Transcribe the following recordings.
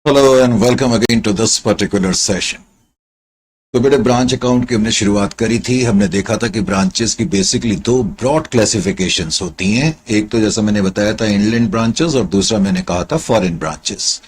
Hello and welcome again to this particular session. तो बेटे branch account की हमने शुरुआत करी थी। हमने देखा था कि ब्रांचेस की बेसिकली दो ब्रॉड क्लासिफिकेशंस होती हैं। एक तो जैसा मैंने बताया था इनलैंड ब्रांचेस और दूसरा मैंने कहा था फॉरेन ब्रांचेस।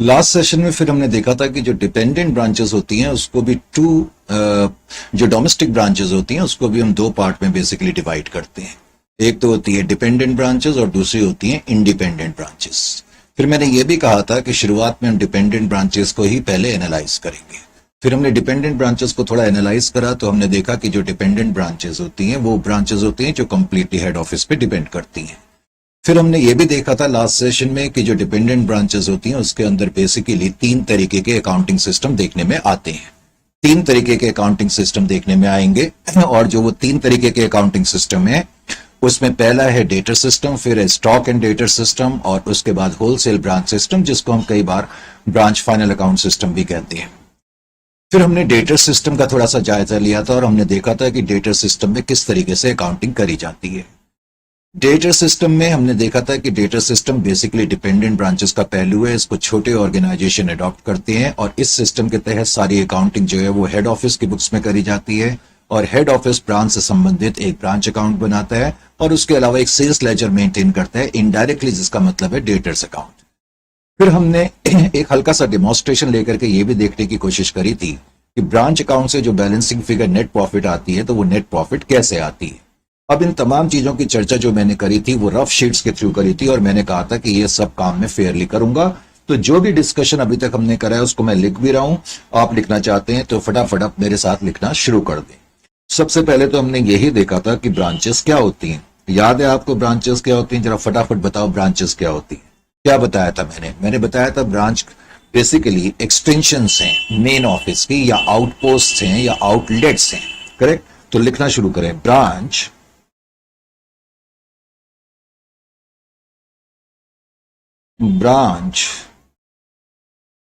लास्ट सेशन में फिर हमने देखा था कि जो डिपेंडेंट ब्रांचेस होती हैं उसको भी जो डोमेस्टिक ब्रांचेस होती हैं उसको भी हम दो पार्ट में बेसिकली डिवाइड करते हैं। एक तो होती है डिपेंडेंट ब्रांचेस और दूसरी होती है इंडिपेंडेंट ब्रांचेस। फिर मैंने ये भी कहा था कि शुरुआत में हम डिपेंडेंट ब्रांचेस को ही पहले एनालाइज करेंगे। फिर हमने डिपेंडेंट ब्रांचेस को थोड़ा एनालाइज करा तो हमने देखा कि जो डिपेंडेंट ब्रांचेस होती हैं वो ब्रांचेस होती हैं जो कंप्लीटली हेड ऑफिस पे डिपेंड करती हैं। फिर हमने ये भी देखा था लास्ट सेशन में कि जो डिपेंडेंट ब्रांचेस होती हैं उसके अंदर बेसिकली तीन तरीके के अकाउंटिंग सिस्टम देखने में आते हैं। तीन तरीके के अकाउंटिंग सिस्टम देखने में आएंगे और जो वो तीन तरीके के अकाउंटिंग सिस्टम है उसमें पहला है डेटर सिस्टम, फिर है स्टॉक एंड डेटर सिस्टम और उसके बाद होलसेल ब्रांच सिस्टम जिसको हम कई बार ब्रांच फाइनल अकाउंट सिस्टम भी कहते हैं। फिर हमने डेटर सिस्टम का थोड़ा सा जायजा लिया था और हमने देखा था कि डेटर सिस्टम में किस तरीके से अकाउंटिंग करी जाती है। डेटा सिस्टम में हमने देखा था कि data system basically dependent branches का पहलू है। इसको छोटे ऑर्गेनाइजेशन अडॉप्ट करते हैं और इस सिस्टम के तहत सारी अकाउंटिंग जो है वो हेड ऑफिस की बुक्स में करी जाती है और हेड ऑफिस ब्रांच से संबंधित एक ब्रांच अकाउंट बनाता है और उसके अलावा एक सेल्स लेजर मेंटेन करता है इनडायरेक्टली, जिसका मतलब है डेटर्स अकाउंट। फिर हमने एक हल्का सा डेमोन्स्ट्रेशन लेकर के ये भी देखने की कोशिश करी थी कि ब्रांच अकाउंट से जो बैलेंसिंग फिगर नेट प्रॉफिट आती है तो वो नेट प्रॉफिट कैसे आती है। अब इन तमाम चीजों की चर्चा जो मैंने करी थी वो रफ शीट्स के थ्रू करी थी और मैंने कहा था कि ये सब काम मैं फेयरली करूंगा। तो जो भी डिस्कशन अभी तक हमने करा है उसको मैं लिख भी रहा हूं। आप लिखना चाहते हैं तो फटाफट आप मेरे साथ लिखना शुरू कर दें। सबसे पहले तो हमने यही देखा था कि ब्रांचेस क्या होती हैं। याद है आपको ब्रांचेस क्या होती हैं? जरा फटाफट बताओ ब्रांचेस क्या होती हैं। क्या बताया था मैंने बताया था ब्रांच बेसिकली एक्सटेंशंस हैं मेन ऑफिस की, या आउटपोस्ट हैं या आउटलेट्स हैं। करेक्ट। तो लिखना शुरू करें। Branch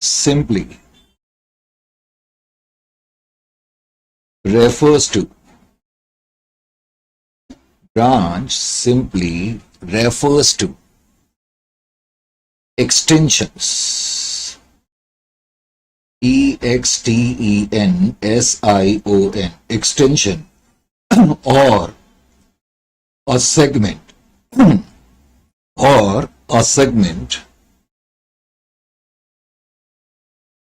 simply refers to branch simply refers to extensions, extension, extension or a segment or a segment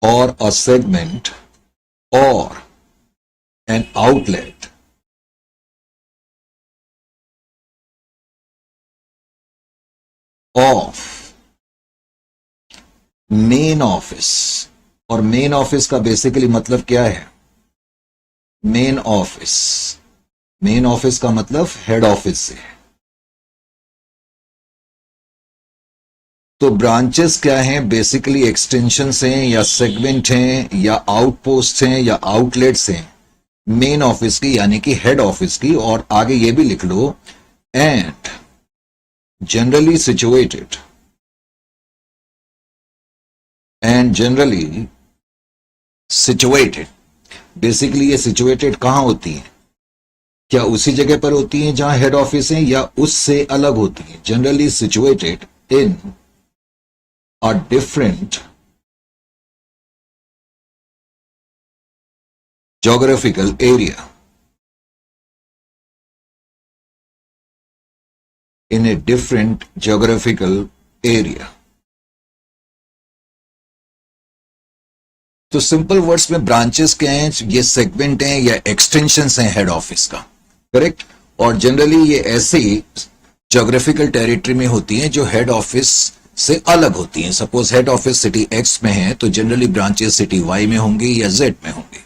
or a segment or an outlet of main office. और मेन ऑफिस का basically मतलब क्या है? मेन ऑफिस, मेन ऑफिस का मतलब head office से है। तो ब्रांचेस क्या हैं? बेसिकली एक्सटेंशंस हैं या सेगमेंट हैं या आउटपोस्ट हैं या आउटलेट्स हैं मेन ऑफिस की, यानी कि हेड ऑफिस की। और आगे ये भी लिख लो, and generally situated, and generally situated. Basically ये सिचुएटेड कहां होती है? क्या उसी जगह पर होती हैं जहां हेड ऑफिस है या उससे अलग होती हैं? Generally situated in a different geographical area, in a different geographical area। तो सिंपल वर्ड्स में ब्रांचेस क्या हैं? ये सेगमेंट हैं या एक्सटेंशंस हैं हेड ऑफिस का। करेक्ट। और जनरली ये ऐसे ज्योग्राफिकल टेरिटरी में होती हैं जो हेड ऑफिस से अलग होती हैं। Suppose head office city x में है तो जनरली ब्रांचेस सिटी वाई में होंगी या जेड में होंगी।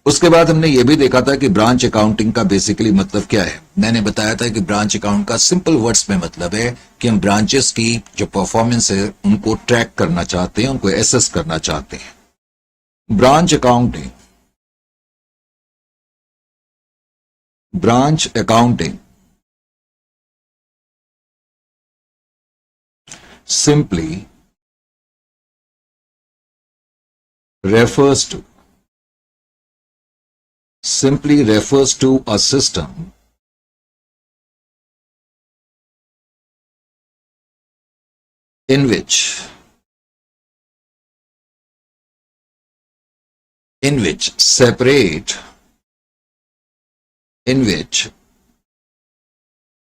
उसके बाद हमने ये भी देखा था कि ब्रांच अकाउंटिंग का बेसिकली मतलब क्या है। मैंने बताया था कि ब्रांच अकाउंट का सिंपल वर्ड्स में मतलब है कि हम ब्रांचेस की जो परफॉर्मेंस है उनको ट्रैक करना चाहते हैं, उनको एसेस करना चाहते हैं। Branch accounting, branch accounting simply refers to a system in which in which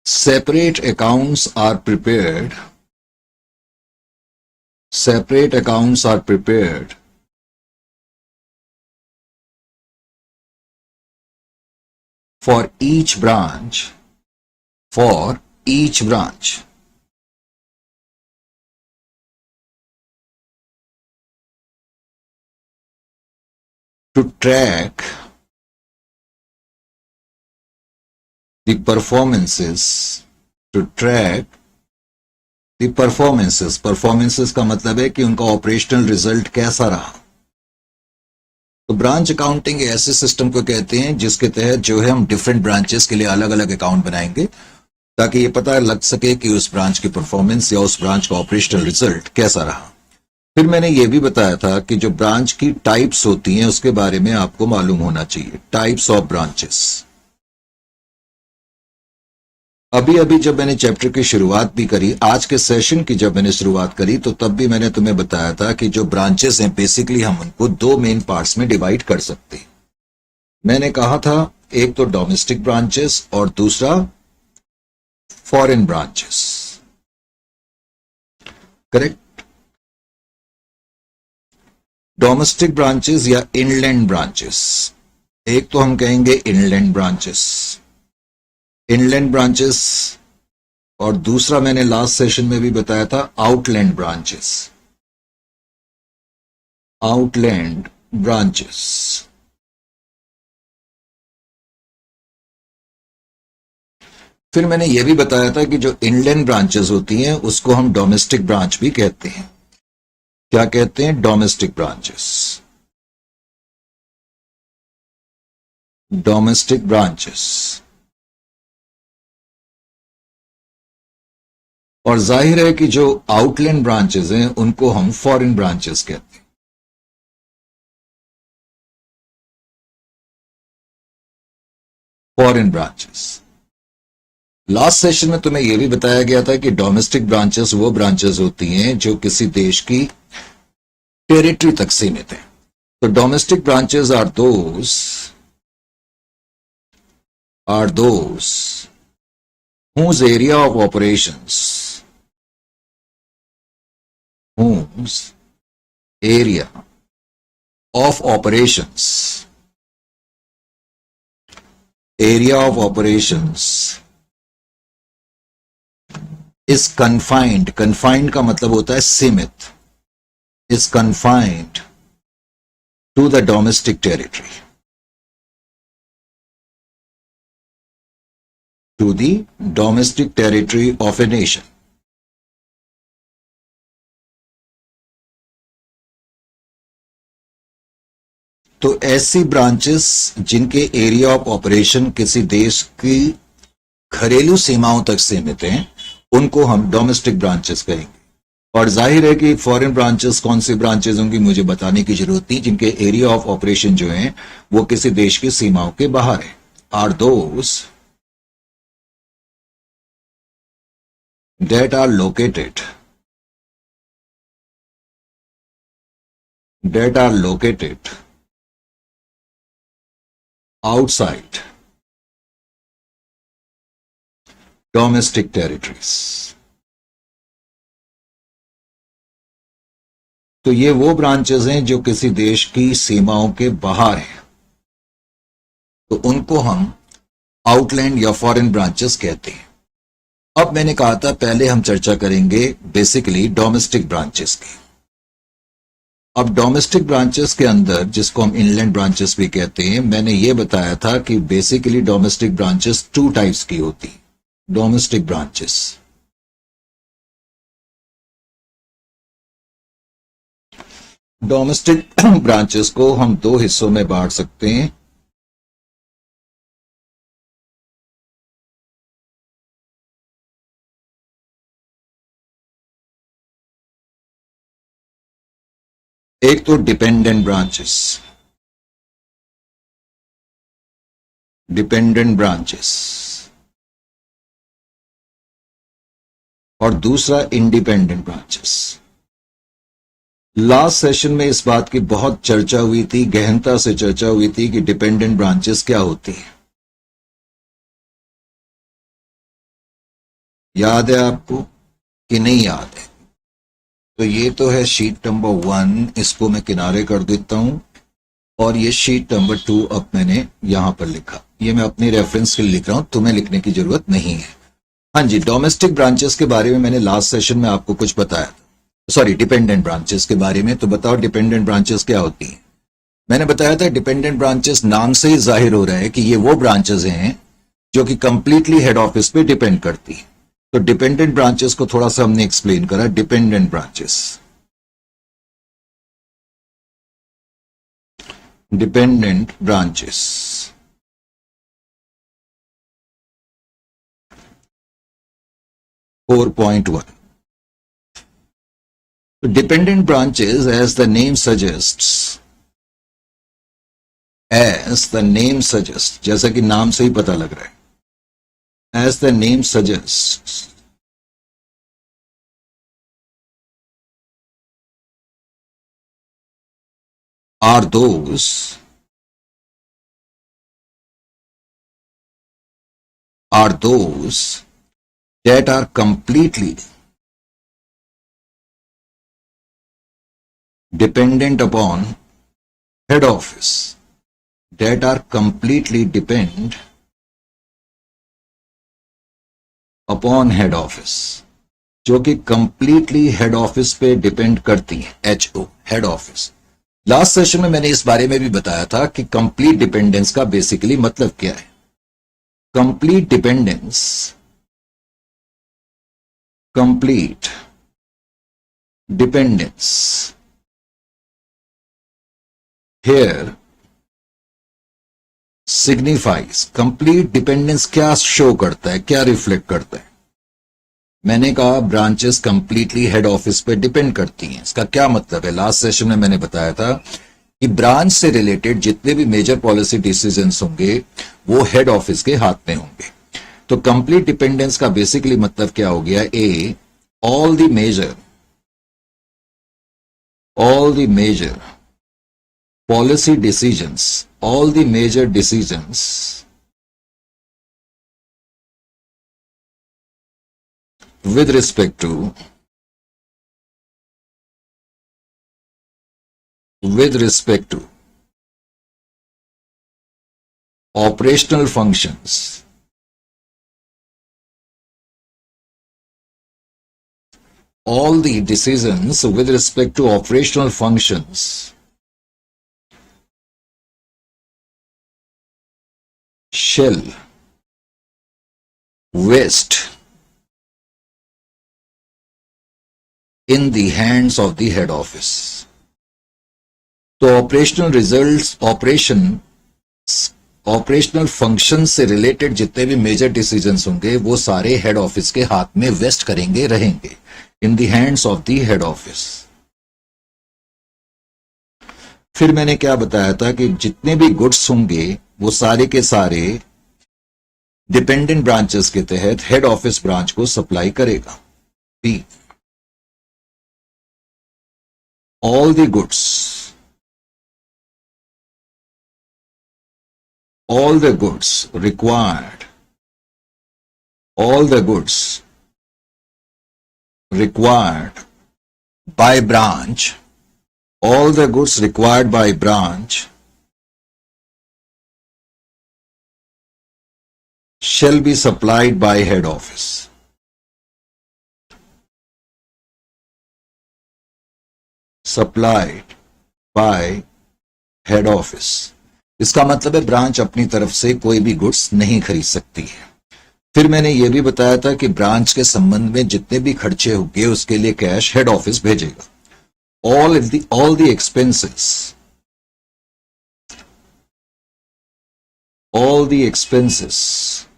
separate accounts are prepared for each branch to track the performances का मतलब है कि उनका ऑपरेशनल रिजल्ट कैसा रहा। तो ब्रांच अकाउंटिंग ऐसे सिस्टम को कहते हैं जिसके तहत जो है हम डिफरेंट ब्रांचेस के लिए अलग अलग अकाउंट बनाएंगे ताकि ये पता लग सके कि उस ब्रांच की परफॉर्मेंस या उस ब्रांच का ऑपरेशनल रिजल्ट कैसा रहा। फिर मैंने ये भी बताया था कि जो ब्रांच की टाइप्स होती हैं उसके बारे में आपको मालूम होना चाहिए, टाइप्स ऑफ ब्रांचेस। अभी अभी जब मैंने चैप्टर की शुरुआत भी करी, आज के सेशन की जब मैंने शुरुआत करी, तो तब भी मैंने तुम्हें बताया था कि जो ब्रांचेस हैं बेसिकली हम उनको दो मेन पार्ट्स में डिवाइड कर सकते हैं। मैंने कहा था एक तो डोमेस्टिक ब्रांचेस और दूसरा foreign branches, correct. Domestic branches या इनलैंड ब्रांचेस, एक तो हम कहेंगे इनलैंड ब्रांचेस और दूसरा मैंने लास्ट सेशन में भी बताया था आउटलैंड ब्रांचेस। फिर मैंने यह भी बताया था कि जो इनलैंड ब्रांचेस होती हैं उसको हम डोमेस्टिक ब्रांच भी कहते हैं। क्या कहते हैं? Domestic branches. और जाहिर है कि जो आउटलैंड ब्रांचेस हैं उनको हम फॉरेन ब्रांचेस कहते हैं। Foreign branches. लास्ट सेशन में तुम्हें यह भी बताया गया था कि डोमेस्टिक ब्रांचेस वो ब्रांचेस होती हैं जो किसी देश की टेरिटरी तक सीमित है। तो domestic branches are those whose area of operations is confined का मतलब होता है सीमित, is confined to the domestic territory, of a nation. तो ऐसी ब्रांचेस जिनके एरिया ऑफ ऑपरेशन किसी देश की घरेलू सीमाओं तक सीमित हैं उनको हम डोमेस्टिक ब्रांचेस कहेंगे। और जाहिर है कि फॉरेन ब्रांचेस कौन सी ब्रांचेस होंगी मुझे बताने की जरूरत नहीं, जिनके एरिया ऑफ ऑपरेशन जो है वो किसी देश की सीमाओं के बाहर है। Are those that are located outside domestic territories। तो ये वो ब्रांचेस हैं जो किसी देश की सीमाओं के बाहर हैं, तो उनको हम आउटलैंड या फॉरेन ब्रांचेस कहते हैं। अब मैंने कहा था पहले हम चर्चा करेंगे बेसिकली डोमेस्टिक ब्रांचेस की। अब डोमेस्टिक ब्रांचेस के अंदर, जिसको हम इनलैंड ब्रांचेस भी कहते हैं, मैंने ये बताया था कि basically domestic branches two types की होती। डोमेस्टिक ब्रांचेस को हम दो हिस्सों में बांट सकते हैं। एक तो डिपेंडेंट ब्रांचेस और दूसरा इंडिपेंडेंट ब्रांचेस। लास्ट सेशन में इस बात की बहुत चर्चा हुई थी, गहनता से चर्चा हुई थी कि डिपेंडेंट ब्रांचेस क्या होती है। याद है आपको कि नहीं याद है? तो ये तो है शीट नंबर 1, इसको मैं किनारे कर देता हूं, और ये शीट नंबर 2 अब मैंने यहां पर लिखा। ये मैं अपनी रेफरेंस के लिए लिख रहा हूं, तुम्हें लिखने की जरूरत नहीं है। हाँ जी, डोमेस्टिक ब्रांचेस के बारे में मैंने लास्ट सेशन में आपको कुछ बताया था, सॉरी डिपेंडेंट ब्रांचेस के बारे में। तो बताओ डिपेंडेंट ब्रांचेस क्या होती हैं? मैंने बताया था डिपेंडेंट ब्रांचेस नाम से ही जाहिर हो रहा है कि ये वो ब्रांचेस हैं जो कि कंप्लीटली हेड ऑफिस पे डिपेंड करती है। तो डिपेंडेंट ब्रांचेस को थोड़ा सा हमने एक्सप्लेन करा। Dependent branches, dependent branches 4.1। Dependent branches, as the name suggests, जैसा कि नाम से ही पता लग रहा है, as the name suggests, are those that are completely dependent upon head office, that are completely depend upon head office, जो कि कंप्लीटली हेड ऑफिस पे डिपेंड करती है। HO, head office. Last session में मैंने इस बारे में भी बताया था कि कंप्लीट डिपेंडेंस का बेसिकली मतलब क्या है। Complete dependence, complete dependence here signifies, complete dependence क्या शो करता है, क्या रिफ्लेक्ट करता है? मैंने कहा ब्रांचेस कंप्लीटली हेड ऑफिस पे डिपेंड करती हैं। इसका क्या मतलब है? लास्ट सेशन में मैंने बताया था कि ब्रांच से रिलेटेड जितने भी मेजर पॉलिसी डिसीजंस होंगे वो हेड ऑफिस के हाथ में होंगे। तो कंप्लीट डिपेंडेंस का बेसिकली मतलब क्या हो गया? Uh, all the major policy decisions, all the major decisions with respect to operational functions, all the decisions with respect to operational functions shall vest in the hands of the head office. तो operational function से related जितने भी major decisions होंगे वो सारे head office के हाथ में वेस्ट करेंगे, रहेंगे, in the hands of the head office. फिर मैंने क्या बताया था कि जितने भी गुड्स होंगे वो सारे के सारे डिपेंडेंट ब्रांचेस के तहत हेड ऑफिस ब्रांच को सप्लाई करेगा। B, all the goods required by branch, all the goods required by branch shall be supplied by head office. Supplied by head office. इसका मतलब है ब्रांच अपनी तरफ से कोई भी गुड्स नहीं खरीद सकती है। फिर मैंने यह भी बताया था कि ब्रांच के संबंध में जितने भी खर्चे होंगे उसके लिए कैश हेड ऑफिस भेजेगा। all the expenses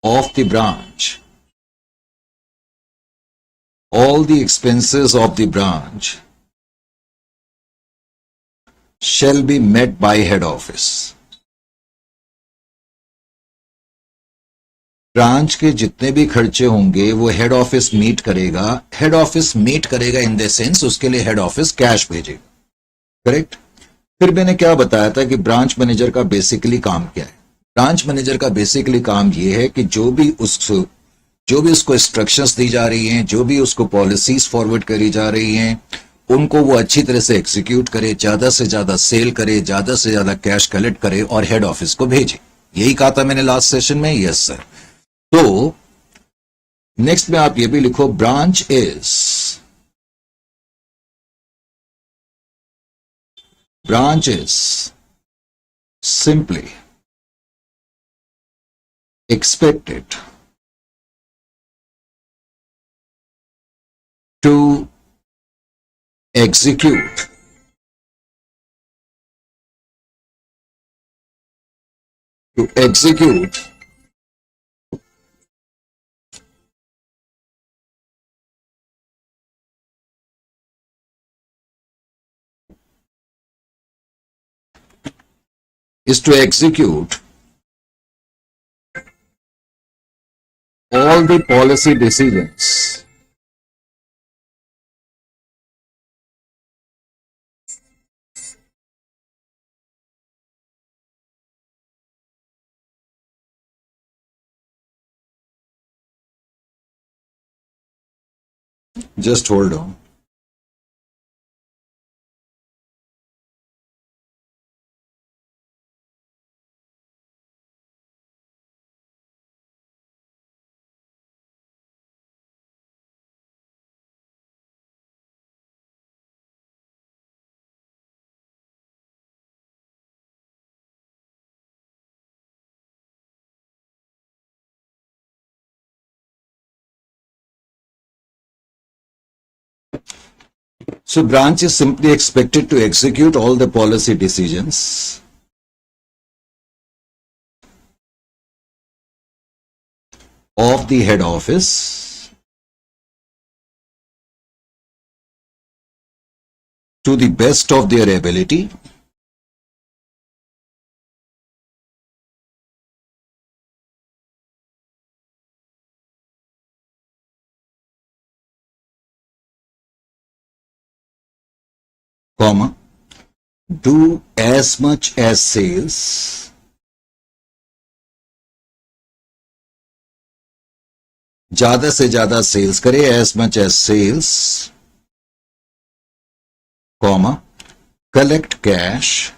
of the branch, all the expenses of the branch shall be met by head office. Branch के जितने भी खर्चे होंगे वो हेड ऑफिस मीट करेगा। हेड ऑफिस मीट करेगा इन द सेंस उसके लिए हेड ऑफिस कैश भेजेगा, करेक्ट। फिर मैंने क्या बताया था कि ब्रांच मैनेजर का बेसिकली काम क्या है। ब्रांच मैनेजर का बेसिकली काम ये है कि जो भी उसको इंस्ट्रक्शंस दी जा रही हैं, जो भी उसको पॉलिसीज फॉरवर्ड करी जा रही हैं, उनको वो अच्छी तरह से एग्जीक्यूट करे, ज्यादा से ज्यादा सेल करे, ज्यादा से ज्यादा कैश कलेक्ट करे और हेड ऑफिस को भेजे। यही कहा था मैंने लास्ट सेशन में, यस सर। तो नेक्स्ट में आप ये भी लिखो, branch is simply expected to execute to execute is to execute all the policy decisions just hold on। So branch is simply expected to execute all the policy decisions of the head office to the best of their ability, comma, do as much as sales, ज्यादा से ज्यादा sales करे, as much as sales, comma, collect cash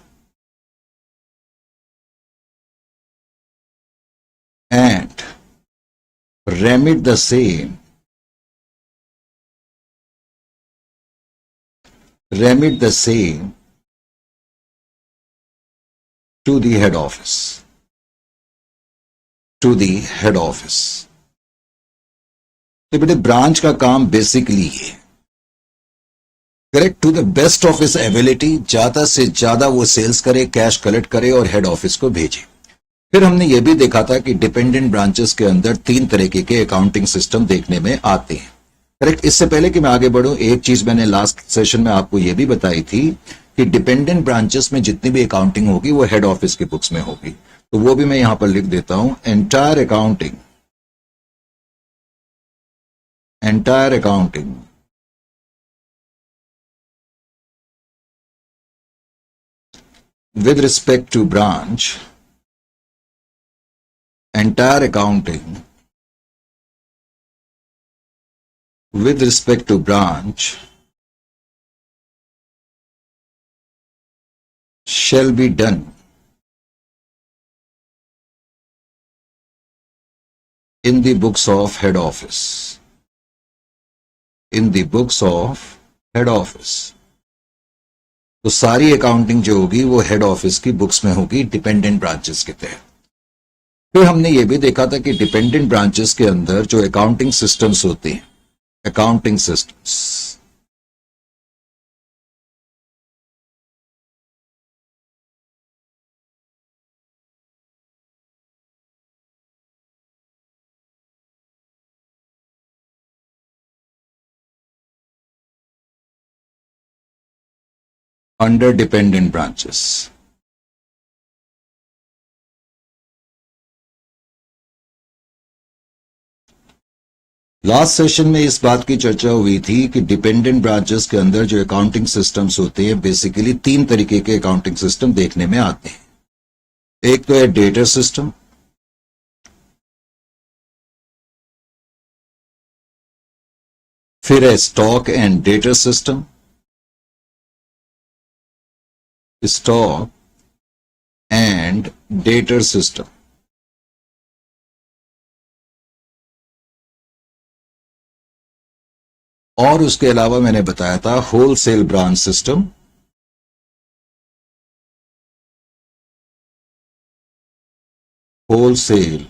and remit the same to the head office, तो बेटे branch का काम basically ये, correct, to the best of his ability, ज्यादा से ज्यादा वो सेल्स करे, कैश कलेक्ट करे और हेड ऑफिस को भेजे। फिर हमने ये भी देखा था कि डिपेंडेंट ब्रांचेस के अंदर 3 तरीके के अकाउंटिंग सिस्टम देखने में आते हैं, करेक्ट। इससे पहले कि मैं आगे बढ़ूं, एक चीज मैंने लास्ट सेशन में आपको यह भी बताई थी कि डिपेंडेंट ब्रांचेस में जितनी भी अकाउंटिंग होगी वो हेड ऑफिस की बुक्स में होगी, तो वो भी मैं यहां पर लिख देता हूं, entire accounting with respect to branch, entire accounting with respect to branch shall be done in the books of head office, तो सारी अकाउंटिंग जो होगी वो हेड ऑफिस की बुक्स में होगी डिपेंडेंट ब्रांचेस के तहत। फिर हमने ये भी देखा था कि डिपेंडेंट ब्रांचेस के अंदर जो अकाउंटिंग सिस्टम्स होते हैं, accounting systems, under dependent branches, last session में इस बात की चर्चा हुई थी कि डिपेंडेंट ब्रांचेस के अंदर जो अकाउंटिंग सिस्टम्स होते हैं, बेसिकली 3 तरीके के अकाउंटिंग सिस्टम देखने में आते हैं। एक तो है डेटर सिस्टम, फिर है stock and debtor system, stock and debtor system, और उसके अलावा मैंने बताया था wholesale branch system, wholesale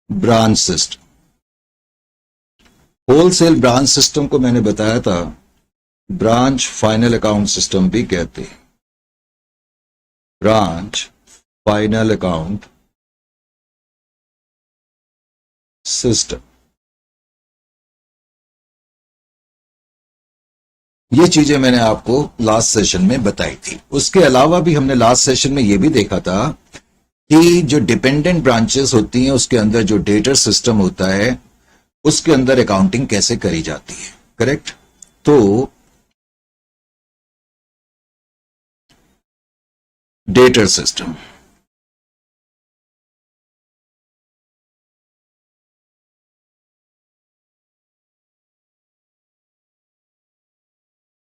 branch system. Wholesale branch system को मैंने बताया था ब्रांच फाइनल अकाउंट सिस्टम भी कहते हैं। ब्रांच फाइनल अकाउंट सिस्टम, ये चीजें मैंने आपको लास्ट सेशन में बताई थी। उसके अलावा भी हमने लास्ट सेशन में यह भी देखा था कि जो डिपेंडेंट ब्रांचेस होती हैं उसके अंदर जो डेटर सिस्टम होता है उसके अंदर अकाउंटिंग कैसे करी जाती है। करेक्ट। तो डेटर सिस्टम,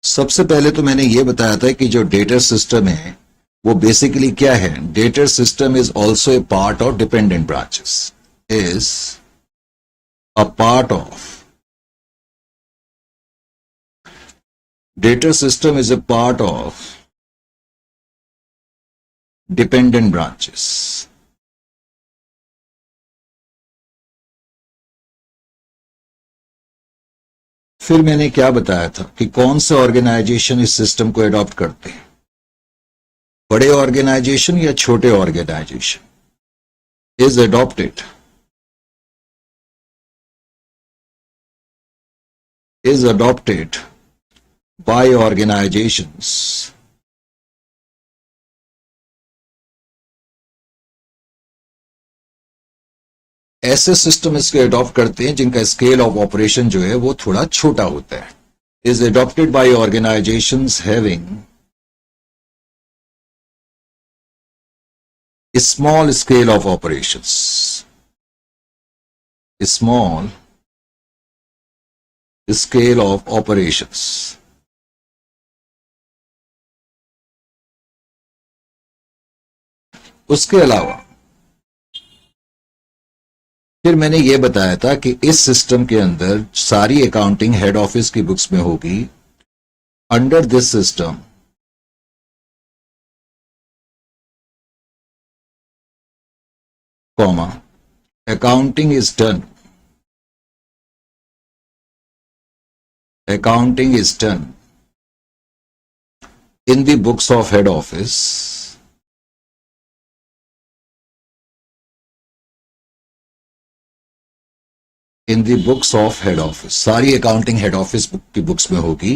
सबसे पहले तो मैंने यह बताया था कि जो डेटर सिस्टम है वो बेसिकली क्या है। Debtor system is also a part of dependent branches, is a part of debtor system, is a part of dependent branches. फिर मैंने क्या बताया था कि कौन से ऑर्गेनाइजेशन इस सिस्टम को अडॉप्ट करते हैं, बड़े ऑर्गेनाइजेशन या छोटे organization. Is adopted by organizations ऐसे सिस्टम इसके अडॉप्ट करते हैं जिनका स्केल ऑफ ऑपरेशन जो है वो थोड़ा छोटा होता है। Is adopted by organisations having small scale of operations, small scale of operations. उसके अलावा फिर मैंने यह बताया था कि इस सिस्टम के अंदर सारी अकाउंटिंग हेड ऑफिस की बुक्स में होगी। Under this system comma accounting is done in the books of head office सारी अकाउंटिंग हेड ऑफिस की बुक्स में होगी।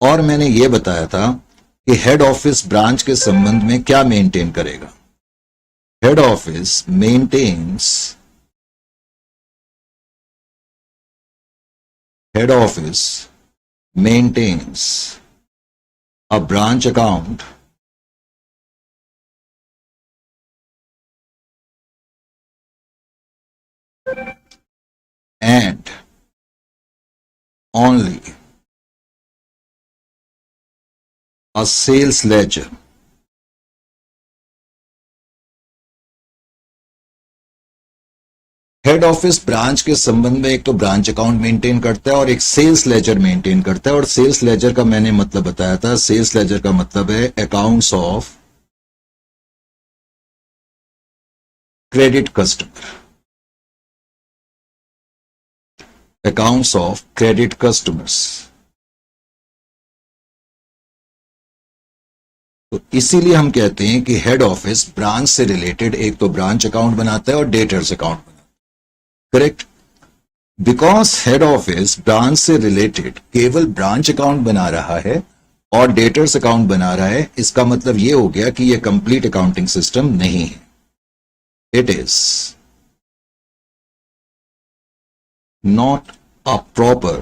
और मैंने यह बताया था कि हेड ऑफिस ब्रांच के संबंध में क्या मेंटेन करेगा। Head office maintains a branch account and only a sales ledger head office branch के संबंध में एक तो ब्रांच अकाउंट मेंटेन करता है और एक सेल्स लेजर मेंटेन करता है। और सेल्स लेजर का मैंने मतलब बताया था, सेल्स लेजर का मतलब है accounts of credit customer, accounts of credit customers. तो इसीलिए हम कहते हैं कि हेड ऑफिस ब्रांच से रिलेटेड एक तो ब्रांच अकाउंट बनाता है और डेटर्स अकाउंट बनाता है। Correct. Because head office branch से रिलेटेड केवल ब्रांच अकाउंट बना रहा है और डेटर्स अकाउंट बना रहा है, इसका मतलब ये हो गया कि ये कंप्लीट अकाउंटिंग सिस्टम नहीं है. It is not a proper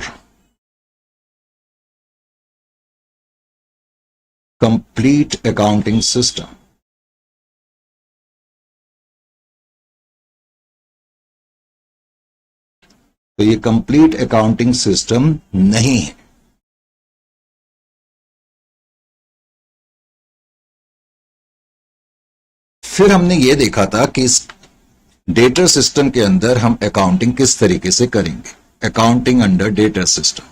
complete accounting system. तो ये कंप्लीट अकाउंटिंग सिस्टम नहीं है. फिर हमने ये देखा था कि इस डेटर सिस्टम के अंदर हम अकाउंटिंग किस तरीके से करेंगे. Accounting under debtor system.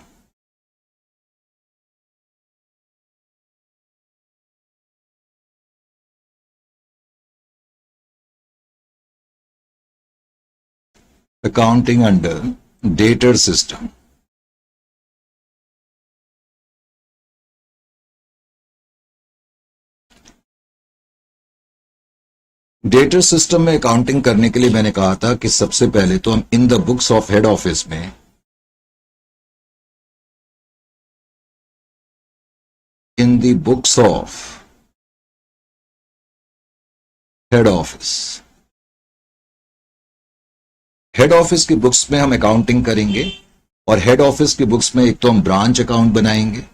Accounting under debtor system. Debtor system में अकाउंटिंग करने के लिए मैंने कहा था कि सबसे पहले तो हम in the books of head office में in the books of head office, head office की बुक्स में हम अकाउंटिंग करेंगे. और हेड ऑफिस की बुक्स में एक तो हम ब्रांच अकाउंट बनाएंगे,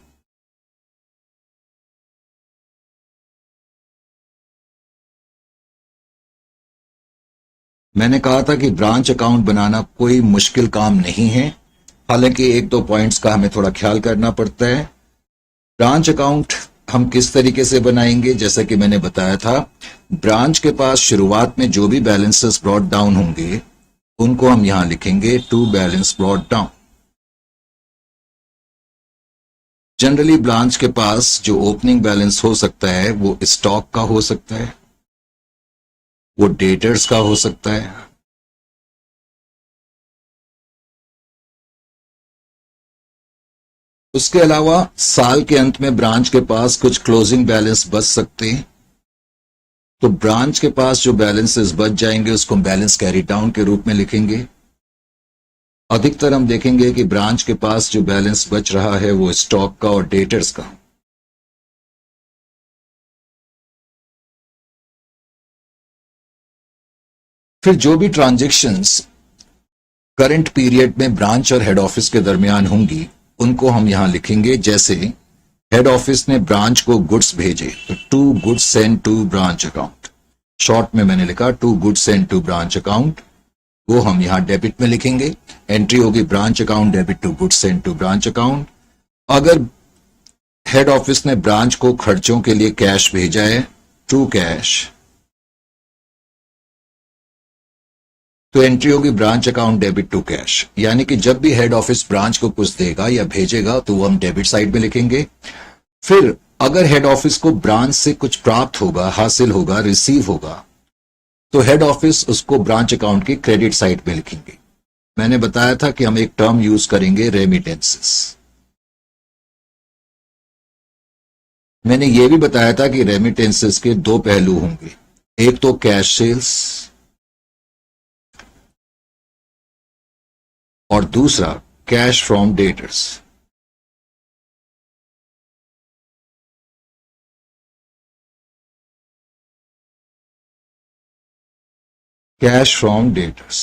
मैंने कहा था कि ब्रांच अकाउंट बनाना कोई मुश्किल काम नहीं है, हालांकि एक दो पॉइंट्स का हमें थोड़ा ख्याल करना पड़ता है. ब्रांच अकाउंट हम किस तरीके से बनाएंगे, जैसा कि मैंने बताया था, ब्रांच के पास शुरुआत में जो भी बैलेंसेस ब्रॉट डाउन होंगे उनको हम यहां लिखेंगे to balance brought down. Generally branch के पास जो ओपनिंग बैलेंस हो सकता है वो स्टॉक का हो सकता है, वो डेटर्स का हो सकता है, उसके अलावा साल के अंत में ब्रांच के पास कुछ क्लोजिंग बैलेंस बच सकते हैं. तो ब्रांच के पास जो बैलेंसेस बच जाएंगे उसको हम बैलेंस कैरी डाउन के रूप में लिखेंगे. अधिकतर हम देखेंगे कि ब्रांच के पास जो बैलेंस बच रहा है वो स्टॉक का और डेटर्स का. फिर जो भी ट्रांजैक्शंस करंट पीरियड में ब्रांच और हेड ऑफिस के दरमियान होंगी उनको हम यहां लिखेंगे. जैसे हेड ऑफिस ने ब्रांच को गुड्स भेजे तो to goods send to branch account, short में मैंने लिखा to goods send to branch account, वो हम यहां डेबिट में लिखेंगे. एंट्री होगी branch account debit to goods send to branch account. अगर हेड ऑफिस ने ब्रांच को खर्चों के लिए कैश भेजा है टू कैश, तो एंट्री होगी branch account debit to cash. यानी कि जब भी हेड ऑफिस ब्रांच को कुछ देगा या भेजेगा तो वो हम डेबिट साइड में लिखेंगे. फिर अगर हेड ऑफिस को ब्रांच से कुछ प्राप्त होगा, हासिल होगा, रिसीव होगा, तो हेड ऑफिस उसको ब्रांच अकाउंट की क्रेडिट साइड में लिखेंगे. मैंने बताया था कि हम एक टर्म यूज करेंगे रेमिटेंसेस. मैंने यह भी बताया था कि रेमिटेंसेस के दो पहलू होंगे, एक तो कैश सेल्स और दूसरा cash from debtors. Cash from debtors.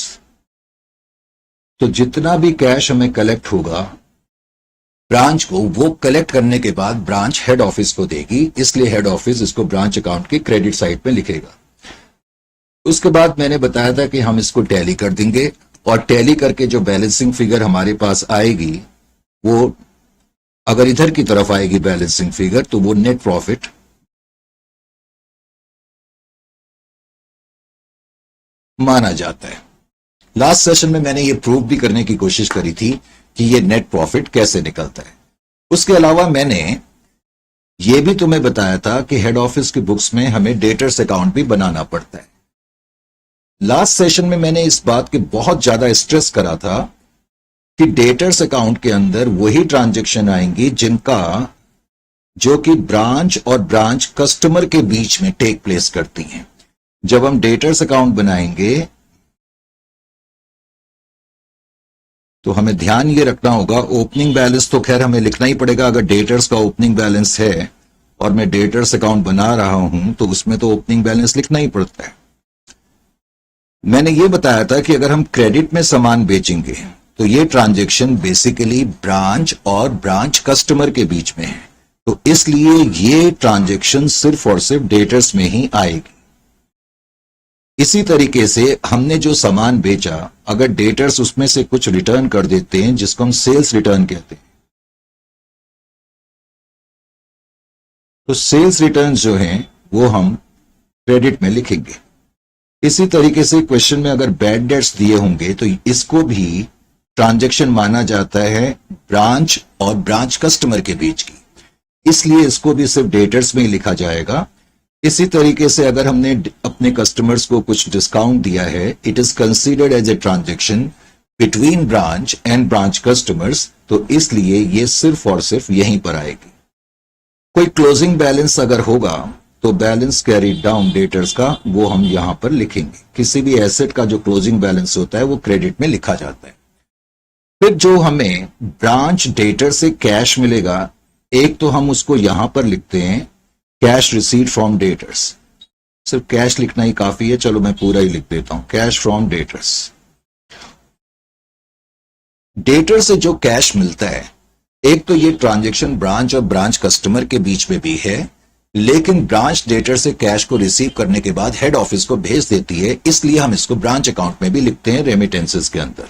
तो जितना भी कैश हमें कलेक्ट होगा ब्रांच को, वो कलेक्ट करने के बाद ब्रांच हेड ऑफिस को देगी, इसलिए हेड ऑफिस इसको ब्रांच अकाउंट की क्रेडिट साइड पे लिखेगा. उसके बाद मैंने बताया था कि हम इसको टैली कर देंगे और टैली करके जो बैलेंसिंग फिगर हमारे पास आएगी वो अगर इधर की तरफ आएगी बैलेंसिंग फिगर तो वो नेट प्रॉफिट माना जाता है. लास्ट सेशन में मैंने ये प्रूव भी करने की कोशिश करी थी कि ये नेट प्रॉफिट कैसे निकलता है. उसके अलावा मैंने ये भी तुम्हें बताया था कि हेड ऑफिस की बुक्स में हमें डेटर्स अकाउंट भी बनाना पड़ता है. लास्ट सेशन में मैंने इस बात की बहुत ज्यादा स्ट्रेस करा था कि डेटर्स अकाउंट के अंदर वही ट्रांजैक्शन आएंगी जिनका जो कि ब्रांच और ब्रांच कस्टमर के बीच में टेक प्लेस करती हैं. जब हम डेटर्स अकाउंट बनाएंगे तो हमें ध्यान ये रखना होगा, ओपनिंग बैलेंस तो खैर हमें लिखना ही पड़ेगा। अगर डेटर्स का ओपनिंग बैलेंस है और मैं डेटर्स अकाउंट बना रहा हूं तो उसमें तो ओपनिंग बैलेंस लिखना ही पड़ता है। मैंने ये बताया था कि अगर हम क्रेडिट में सामान बेचेंगे तो ये ट्रांजैक्शन बेसिकली ब्रांच और ब्रांच कस्टमर के बीच में है, तो इसलिए ये ट्रांजैक्शन सिर्फ और सिर्फ डेटर्स में ही आएगी। इसी तरीके से हमने जो सामान बेचा, अगर डेटर्स उसमें से कुछ रिटर्न कर देते हैं जिसको हम सेल्स रिटर्न कहते हैं, तो सेल्स रिटर्न जो हैं वो हम क्रेडिट में लिखेंगे। इसी तरीके से क्वेश्चन में अगर बैड डेट्स दिए होंगे तो इसको भी ट्रांजैक्शन माना जाता है ब्रांच और ब्रांच कस्टमर के बीच की, इसलिए इसको भी सिर्फ डेटर्स में ही लिखा जाएगा। इसी तरीके से अगर हमने अपने कस्टमर्स को कुछ डिस्काउंट दिया है, it is considered as a transaction between branch and branch customers, तो इसलिए ये सिर्फ और सिर्फ यहीं पर आएगी। कोई क्लोजिंग बैलेंस अगर होगा तो बैलेंस कैरीड डाउन डेटर्स का वो हम यहां पर लिखेंगे। किसी भी एसेट का जो क्लोजिंग बैलेंस होता है वो क्रेडिट में लिखा जाता है। फिर जो हमें ब्रांच डेटर से कैश मिलेगा, एक तो हम उसको यहां पर लिखते हैं कैश रिसीट फ्रॉम डेटर्स, सिर्फ कैश लिखना ही काफी है, चलो मैं पूरा ही लिख देता हूं, कैश फ्रॉम डेटर्स। डेटर से जो कैश मिलता है, एक तो ये ट्रांजैक्शन ब्रांच और ब्रांच कस्टमर के बीच में भी है, लेकिन ब्रांच डेटर से कैश को रिसीव करने के बाद हेड ऑफिस को भेज देती है, इसलिए हम इसको ब्रांच अकाउंट में भी लिखते हैं रेमिटेंसेस के अंदर।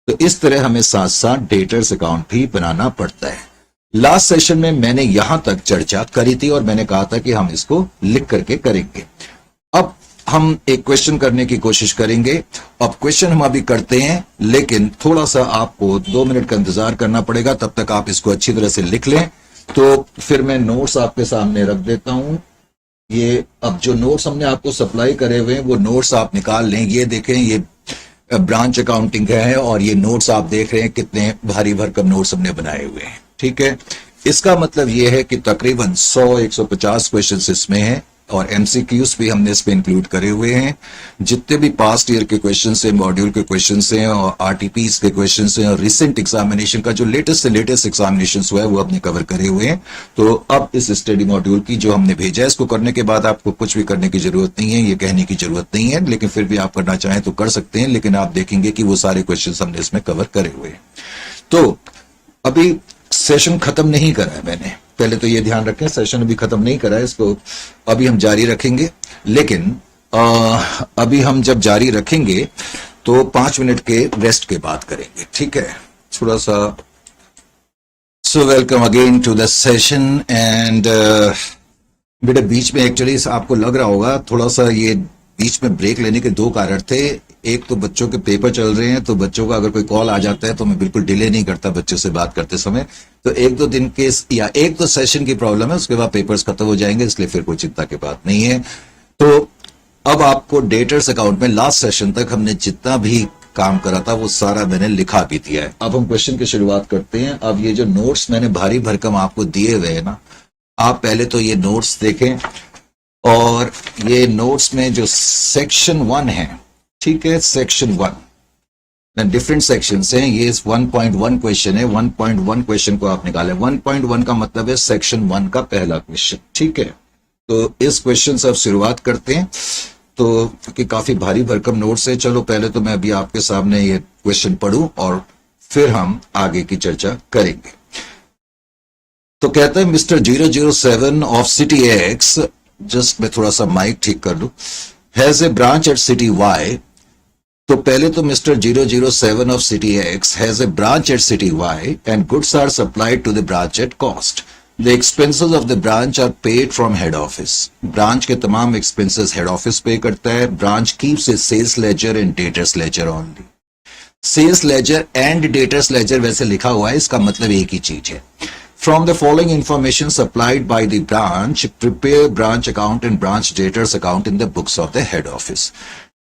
तो इस तरह हमें साथ साथ डेटर्स अकाउंट भी बनाना पड़ता है। लास्ट सेशन में मैंने यहां तक चर्चा करी थी और मैंने कहा था कि हम इसको लिख करके करेंगे। अब हम एक क्वेश्चन करने की कोशिश करेंगे। अब क्वेश्चन हम अभी करते हैं, लेकिन थोड़ा सा आपको 2 मिनट का इंतजार करना पड़ेगा, तब तक आप इसको अच्छी तरह से लिख लें। तो फिर मैं नोट्स आपके सामने रख देता हूं। ये अब जो नोट्स हमने आपको सप्लाई करे हुए हैं वो नोट्स आप निकाल लें। ये देखें, ये ब्रांच अकाउंटिंग है और ये नोट्स आप देख रहे हैं कितने भारी भरकम नोट्स हमने बनाए हुए हैं। ठीक है, इसका मतलब ये है कि तकरीबन 100-150 क्वेश्चंस इसमें हैं और एमसीक्यूज भी हमने इसमें इंक्लूड करे हुए हैं। जितने भी पास्ट ईयर के क्वेश्चंस हैं, मॉड्यूल के क्वेश्चंस हैं और आरटीपीस के क्वेश्चंस हैं और रिसेंट एग्जामिनेशन का जो लेटेस्ट से लेटेस्ट एग्जामिनेशन हुआ है वो हमने कवर करे हुए हैं। तो अब इस स्टडी मॉड्यूल की जो हमने भेजा है, इसको करने के बाद आपको कुछ भी करने की जरूरत नहीं है, ये कहने की जरूरत नहीं है, लेकिन फिर भी आप करना चाहें तो कर सकते हैं। लेकिन आप देखेंगे कि वो सारे क्वेश्चन हमने इसमें कवर करे हुए हैं। तो अभी सेशन खत्म नहीं करा है मैंने, पहले तो ये ध्यान रखें, सेशन अभी खत्म नहीं करा है, इसको अभी हम जारी रखेंगे। लेकिन अभी हम जब जारी रखेंगे तो 5 मिनट के रेस्ट के बाद करेंगे। ठीक है, थोड़ा सा। So welcome again to the session. And बेटा बीच में एक्चुअली आपको लग रहा होगा थोड़ा सा, ये बीच में ब्रेक लेने के 2 कारण थे। एक तो बच्चों के पेपर चल रहे हैं, तो बच्चों का अगर कोई कॉल आ जाता है तो मैं बिल्कुल डिले नहीं करता बच्चों से बात करते समय। तो 1-2 दिन के या 1-2 सेशन की प्रॉब्लम है, उसके बाद पेपर्स खत्म हो जाएंगे, इसलिए फिर कोई चिंता की बात नहीं है। तो अब आपको डेटर्स अकाउंट में लास्ट सेशन तक हमने जितना भी काम करा था वो सारा मैंने लिखा भी दिया है। अब हम क्वेश्चन की शुरुआत करते हैं। अब ये जो नोट्स मैंने भारी भरकम आपको दिए हुए हैं ना, आप पहले तो ये नोट्स देखें और ये नोट्स में जो सेक्शन 1 है, ठीक है, सेक्शन 1 डिफरेंट सेक्शंस हैं। ये 1.1 क्वेश्चन है, 1.1 क्वेश्चन को आप निकालें। 1.1 का मतलब है सेक्शन 1 का पहला क्वेश्चन। ठीक है, तो इस क्वेश्चन से अब शुरुआत करते हैं। तो क्योंकि काफी भारी भरकम नोट्स है, चलो पहले तो मैं अभी आपके सामने ये क्वेश्चन पढ़ूं और फिर हम आगे की चर्चा करेंगे। तो कहता है mister 007 of city X, just मैं थोड़ा सा माइक ठीक कर लूं, has a branch at city Y. तो पहले तो mister 007 of city X has a branch at city Y and goods are supplied to the branch at cost. The expenses of the branch are paid from head office. Branch के तमाम expenses head office pay करता है। Branch keeps a sales ledger and debtors ledger only. Sales ledger and debtors ledger वैसे लिखा हुआ है, इसका मतलब एक ही चीज है। From the following information supplied by the branch, prepare branch account and branch debtors account in the books of the head office.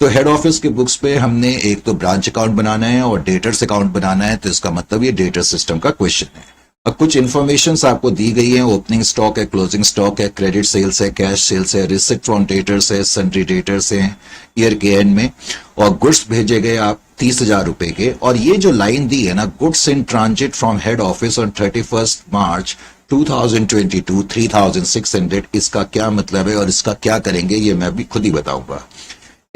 तो हेड ऑफिस के बुक्स पे हमने एक तो ब्रांच अकाउंट बनाना है और डेटर्स अकाउंट बनाना है, तो इसका मतलब ये डेटर सिस्टम का क्वेश्चन है। अब कुछ इन्फॉर्मेशन आपको दी गई है, ओपनिंग स्टॉक है, क्लोजिंग स्टॉक है, क्रेडिट सेल्स है, कैश सेल्स है, रिसिप्ट फ्रॉम डेटर्स है, सन्ड्री डेटर्स है ईयर के एंड में, और गुड्स भेजे गए आप 30,000 रुपए के, और ये जो लाइन दी है ना, goods in transit from head office on 31 मार्च 2022 3,600, इसका क्या मतलब है और इसका क्या करेंगे ये मैं भी खुद ही बताऊंगा।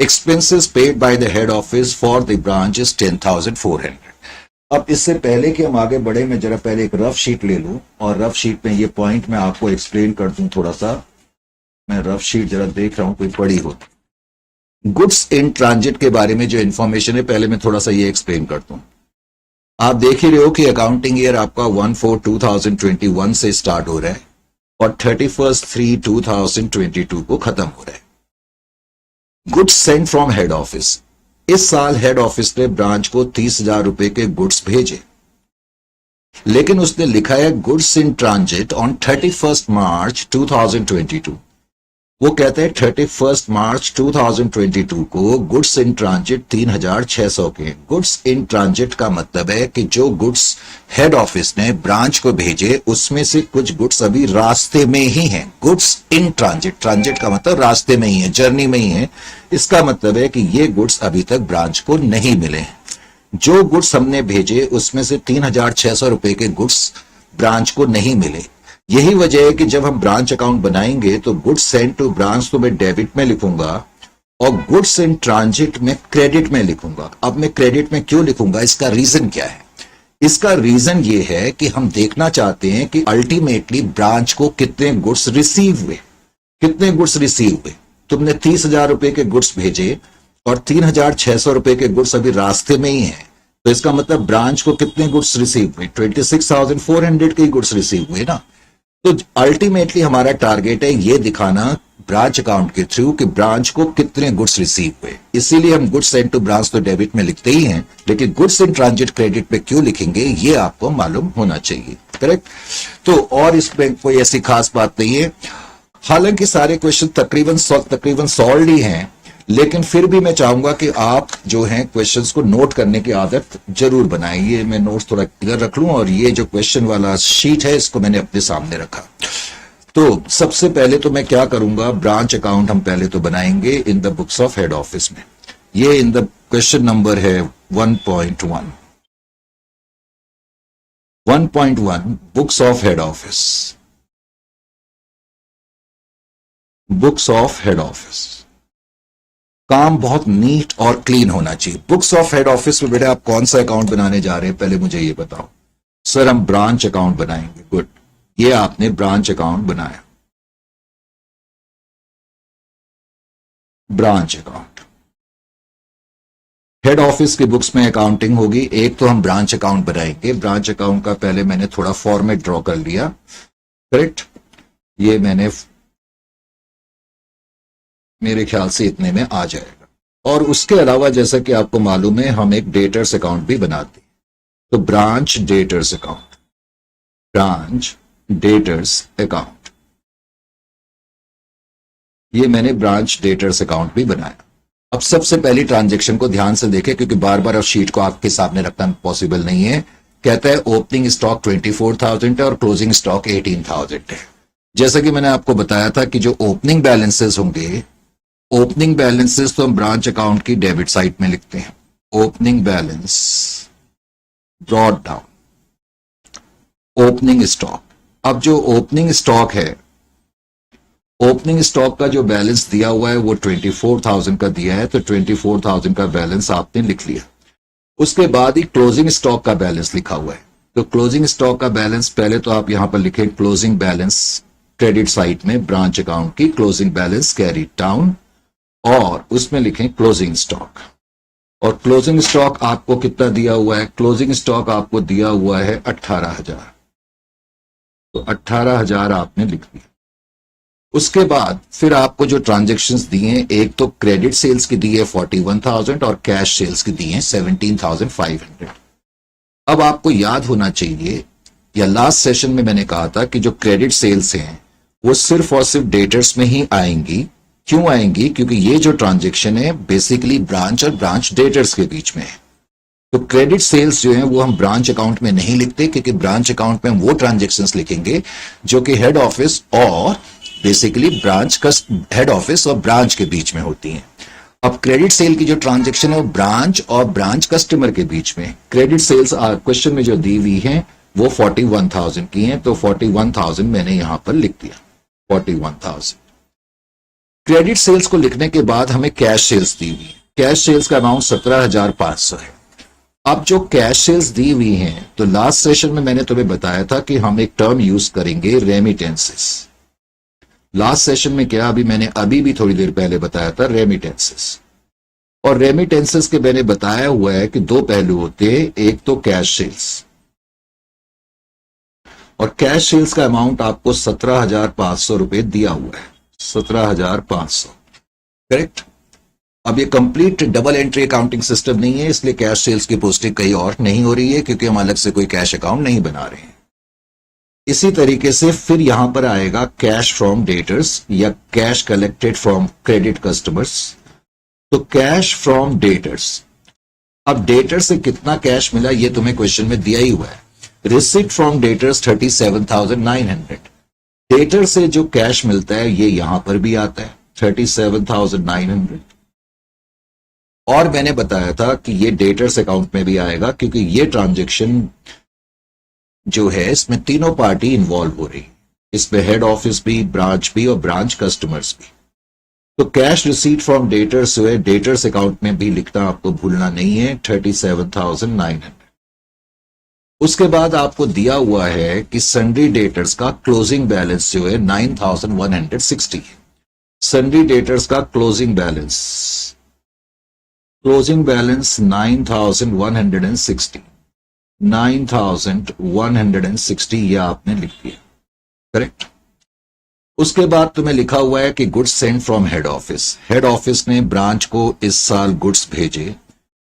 Expenses paid by the head office for the branch is 10,400। अब इससे पहले कि हम आगे बढ़े, मैं जरा पहले एक रफ शीट ले लूं और रफ शीट में ये पॉइंट मैं आपको एक्सप्लेन कर दूं थोड़ा सा। मैं रफ शीट जरा देख रहा हूं कोई पड़ी हो। गुड्स इन ट्रांजिट के बारे में जो इंफॉर्मेशन है पहले मैं थोड़ा सा ये एक्सप्लेन कर दूं। आप देख ही रहे हो कि अकाउंटिंग ईयर आपका 1/4/2021 से स्टार्ट हो रहा है और 31/3/2022 को खत्म हो रहा है। Goods Saint from head office, इस साल हेड ऑफिस ने ब्रांच को 30,000 रुपए के गुड्स भेजे, लेकिन उसने लिखा है गुड्स इन ट्रांजिट ऑन 31 मार्च 2022। वो कहते हैं 31 मार्च 2022 को गुड्स इन ट्रांजिट 3,600 के। गुड्स इन ट्रांजिट का मतलब है कि जो गुड्स हेड ऑफिस ने ब्रांच को भेजे उसमें से कुछ गुड्स अभी रास्ते में ही हैं। गुड्स इन ट्रांजिट, ट्रांजिट का मतलब रास्ते में ही है, जर्नी में ही है। इसका मतलब है कि ये गुड्स अभी तक ब्रांच को नहीं मिले। जो गुड्स हमने भेजे उसमें से 3,600 रुपए के गुड्स ब्रांच को नहीं मिले। यही वजह है कि जब हम ब्रांच अकाउंट बनाएंगे तो गुड्स सेंट टू ब्रांच तो मैं डेबिट में लिखूंगा और गुड्स इन ट्रांजिट में क्रेडिट में लिखूंगा। अब मैं क्रेडिट में क्यों लिखूंगा, इसका रीजन क्या है? इसका रीजन ये है कि हम देखना चाहते हैं कि अल्टीमेटली ब्रांच को कितने गुड्स रिसीव हुए। कितने गुड्स रिसीव हुए? तुमने 30,000 रुपए के गुड्स भेजे और 3,600 रुपए के गुड्स अभी रास्ते में ही हैं, तो इसका मतलब ब्रांच को कितने गुड्स रिसीव हुए? 26,400 के गुड्स रिसीव हुए ना। तो अल्टीमेटली हमारा टारगेट है ये दिखाना ब्रांच अकाउंट के थ्रू कि ब्रांच को कितने गुड्स रिसीव हुए। इसीलिए हम गुड्स सेंट टू ब्रांच तो डेबिट में लिखते ही हैं, लेकिन गुड्स इन ट्रांजिट क्रेडिट पे क्यों लिखेंगे ये आपको मालूम होना चाहिए। करेक्ट? तो और इसमें कोई ऐसी खास बात नहीं है। हालांकि सारे क्वेश्चन तकरीबन सॉल्व ही हैं, लेकिन फिर भी मैं चाहूंगा कि आप जो हैं क्वेश्चंस को नोट करने की आदत जरूर बनाएं। ये मैं नोट्स थोड़ा क्लियर रख लूं और ये जो क्वेश्चन वाला शीट है इसको मैंने अपने सामने रखा। तो सबसे पहले तो मैं क्या करूंगा, ब्रांच अकाउंट हम पहले तो बनाएंगे इन the books of head office में। ये इन द क्वेश्चन नंबर है 1.1 books of head office. Books of head office काम बहुत नीट और क्लीन होना चाहिए। बुक्स ऑफ हेड ऑफिस में बेटा आप कौन सा अकाउंट बनाने जा रहे हैं पहले मुझे ये बताओ। सर हम ब्रांच अकाउंट बनाएंगे। गुड, ये आपने ब्रांच अकाउंट बनाया। ब्रांच अकाउंट हेड ऑफिस की बुक्स में अकाउंटिंग होगी। एक तो हम ब्रांच अकाउंट बनाएंगे। ब्रांच अकाउंट का पहले मैंने थोड़ा फॉर्मेट ड्रॉ कर लिया। करेक्ट? ये मैंने मेरे ख्याल से इतने में आ जाएगा। और उसके अलावा जैसा कि आपको मालूम है हम एक डेटर्स अकाउंट भी बनाते हैं। तो branch debtors account, branch debtors account, ये मैंने ब्रांच डेटर्स अकाउंट भी बनाया। अब सबसे पहली ट्रांजैक्शन को ध्यान से देखें क्योंकि बार बार अब शीट को आपके सामने रखना पॉसिबल नहीं है। कहता है ओपनिंग स्टॉक 24,000 है और क्लोजिंग स्टॉक 18,000 है। जैसा कि मैंने आपको बताया था कि जो ओपनिंग बैलेंसेस होंगे, ओपनिंग बैलेंसेस तो हम ब्रांच अकाउंट की डेबिट साइड में लिखते हैं। Opening balance brought down, opening stock. अब जो ओपनिंग स्टॉक है, ओपनिंग स्टॉक का जो बैलेंस दिया हुआ है वो 24,000 का दिया है, तो 24,000 का बैलेंस आपने लिख लिया। उसके बाद ही क्लोजिंग स्टॉक का बैलेंस लिखा हुआ है। तो क्लोजिंग स्टॉक का बैलेंस पहले तो आप यहां पर लिखें क्लोजिंग बैलेंस क्रेडिट साइड में ब्रांच अकाउंट की क्लोजिंग बैलेंस कैरी डाउन और उसमें लिखें क्लोजिंग स्टॉक। और क्लोजिंग स्टॉक आपको कितना दिया हुआ है? क्लोजिंग स्टॉक आपको दिया हुआ है 18,000, तो 18,000 आपने लिख दिया। उसके बाद फिर आपको जो ट्रांजैक्शंस दिए हैं, एक तो क्रेडिट सेल्स की दी है 41,000 और कैश सेल्स की दी है 17,500। अब आपको याद होना चाहिए, या लास्ट सेशन में मैंने कहा था कि जो क्रेडिट सेल्स हैं वो सिर्फ और सिर्फ डेटर्स में ही आएंगी। क्यों आएंगी? क्योंकि ये जो ट्रांजैक्शन है बेसिकली ब्रांच और ब्रांच डेटर्स के बीच में है। तो क्रेडिट सेल्स जो है वो हम ब्रांच अकाउंट में नहीं लिखते, क्योंकि ब्रांच अकाउंट में हम वो ट्रांजैक्शंस लिखेंगे जो कि हेड ऑफिस और बेसिकली ब्रांच का हेड ऑफिस और ब्रांच के बीच में होती हैं। अब क्रेडिट सेल की जो ट्रांजैक्शन है वो ब्रांच और ब्रांच कस्टमर के बीच में, क्रेडिट सेल्स क्वेश्चन में जो दी हुई है वो 41,000 की हैं, तो 41,000 मैंने यहां पर लिख दिया 41,000। क्रेडिट सेल्स को लिखने के बाद हमें कैश सेल्स दी हुई है, कैश सेल्स का अमाउंट 17,500 है। अब जो कैश सेल्स दी हुई हैं, तो लास्ट सेशन में मैंने तुम्हें बताया था कि हम एक टर्म यूज करेंगे रेमिटेंसेस। लास्ट सेशन में क्या, अभी भी थोड़ी देर पहले बताया था रेमिटेंसेस। और रेमिटेंसेस के मैंने बताया हुआ है कि दो पहलू होते हैं, एक तो कैश सेल्स, और कैश सेल्स का अमाउंट आपको 17,500 रुपए दिया हुआ है, 17,500, करेक्ट। अब ये complete double entry accounting system नहीं है, इसलिए कैश सेल्स की पोस्टिंग कहीं और नहीं हो रही है, क्योंकि हम अलग से कोई कैश अकाउंट नहीं बना रहे हैं। इसी तरीके से फिर यहां पर आएगा कैश फ्रॉम डेटर्स या cash collected from credit customers. तो कैश फ्रॉम डेटर्स, अब डेटर से कितना कैश मिला ये तुम्हें क्वेश्चन में दिया ही हुआ है। रिसिप्ट फ्रॉम डेटर्स 37,900, डेटर से जो कैश मिलता है ये यहां पर भी आता है 37,900। और मैंने बताया था कि ये डेटर्स अकाउंट में भी आएगा, क्योंकि ये ट्रांजैक्शन जो है इसमें तीनों पार्टी इन्वॉल्व हो रही है, इसमें हेड ऑफिस भी, ब्रांच भी और ब्रांच कस्टमर्स भी। तो कैश रिसीट फ्रॉम डेटर्स जो है डेटर्स अकाउंट में भी लिखना आपको भूलना नहीं है 37,900। उसके बाद आपको दिया हुआ है कि सन्ड्री डेटर्स का क्लोजिंग बैलेंस जो है 9,160 है। सन्ड्री डेटर्स का क्लोजिंग बैलेंस 9,160, 9,160 ये आपने लिख दिया, करेक्ट। उसके बाद तुम्हें लिखा हुआ है कि goods send from head office, head office ने ब्रांच को इस साल गुड्स भेजे,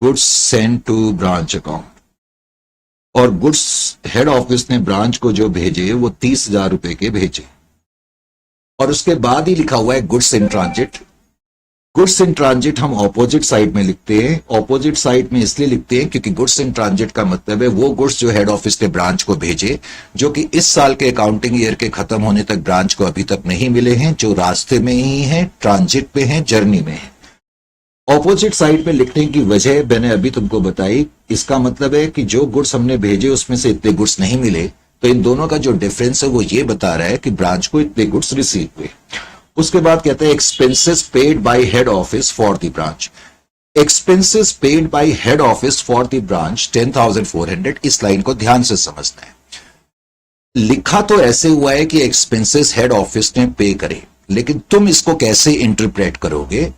goods send to branch account, और गुड्स हेड ऑफिस ने ब्रांच को जो भेजे वो 30,000 रुपए के भेजे। और उसके बाद ही लिखा हुआ है goods in transit. Goods in transit हम ऑपोजिट साइड में लिखते हैं, ऑपोजिट साइड में इसलिए लिखते हैं क्योंकि गुड्स इन ट्रांजिट का मतलब है वो गुड्स जो हेड ऑफिस ने ब्रांच को भेजे, जो कि इस साल के अकाउंटिंग ईयर के खत्म होने तक ब्रांच को अभी तक नहीं मिले हैं, जो रास्ते में ही हैं, ट्रांजिट पे हैं, जर्नी में हैं। ऑपोजिट साइड पे लिखने की वजह मैंने अभी तुमको बताई, इसका मतलब है कि जो गुड्स हमने भेजे उसमें से इतने गुड्स नहीं मिले, तो इन दोनों का जो डिफरेंस है वो ये बता रहा है कि ब्रांच को इतने गुड्स रिसीव हुए। उसके बाद कहते हैं expenses paid by head office for the branch, expenses paid by head office for the branch 10,400। इस लाइन को ध्यान से समझना है, लिखा तो ऐसे हुआ है कि एक्सपेंसेस हेड ऑफिस ने पे करे, लेकिन तुम इसको कैसे इंटरप्रेट करोगे,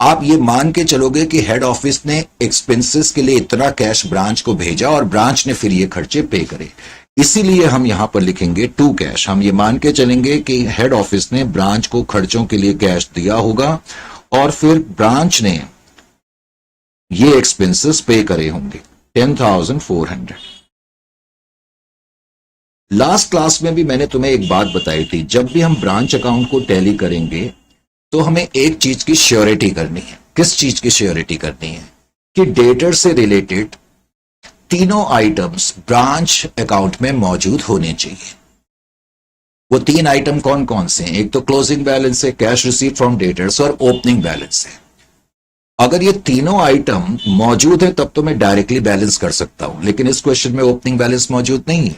आप ये मान के चलोगे कि हेड ऑफिस ने एक्सपेंसेस के लिए इतना कैश ब्रांच को भेजा और ब्रांच ने फिर ये खर्चे पे करे, इसीलिए हम यहां पर लिखेंगे टू कैश। हम ये मान के चलेंगे कि हेड ऑफिस ने ब्रांच को खर्चों के लिए कैश दिया होगा और फिर ब्रांच ने ये एक्सपेंसेस पे करे होंगे 10,400। लास्ट क्लास में भी मैंने तुम्हें एक बात बताई थी, जब भी हम ब्रांच अकाउंट को टैली करेंगे तो हमें एक चीज की श्योरिटी करनी है। किस चीज की श्योरिटी करनी है कि डेटर से रिलेटेड तीनों आइटम्स ब्रांच अकाउंट में मौजूद होने चाहिए। वो तीन आइटम कौन कौन से हैं, एक तो क्लोजिंग बैलेंस है, कैश रिसीव्ड फ्रॉम डेटर्स और ओपनिंग बैलेंस है। अगर ये तीनों आइटम मौजूद है तब तो मैं डायरेक्टली बैलेंस कर सकता हूं, लेकिन इस क्वेश्चन में ओपनिंग बैलेंस मौजूद नहीं है,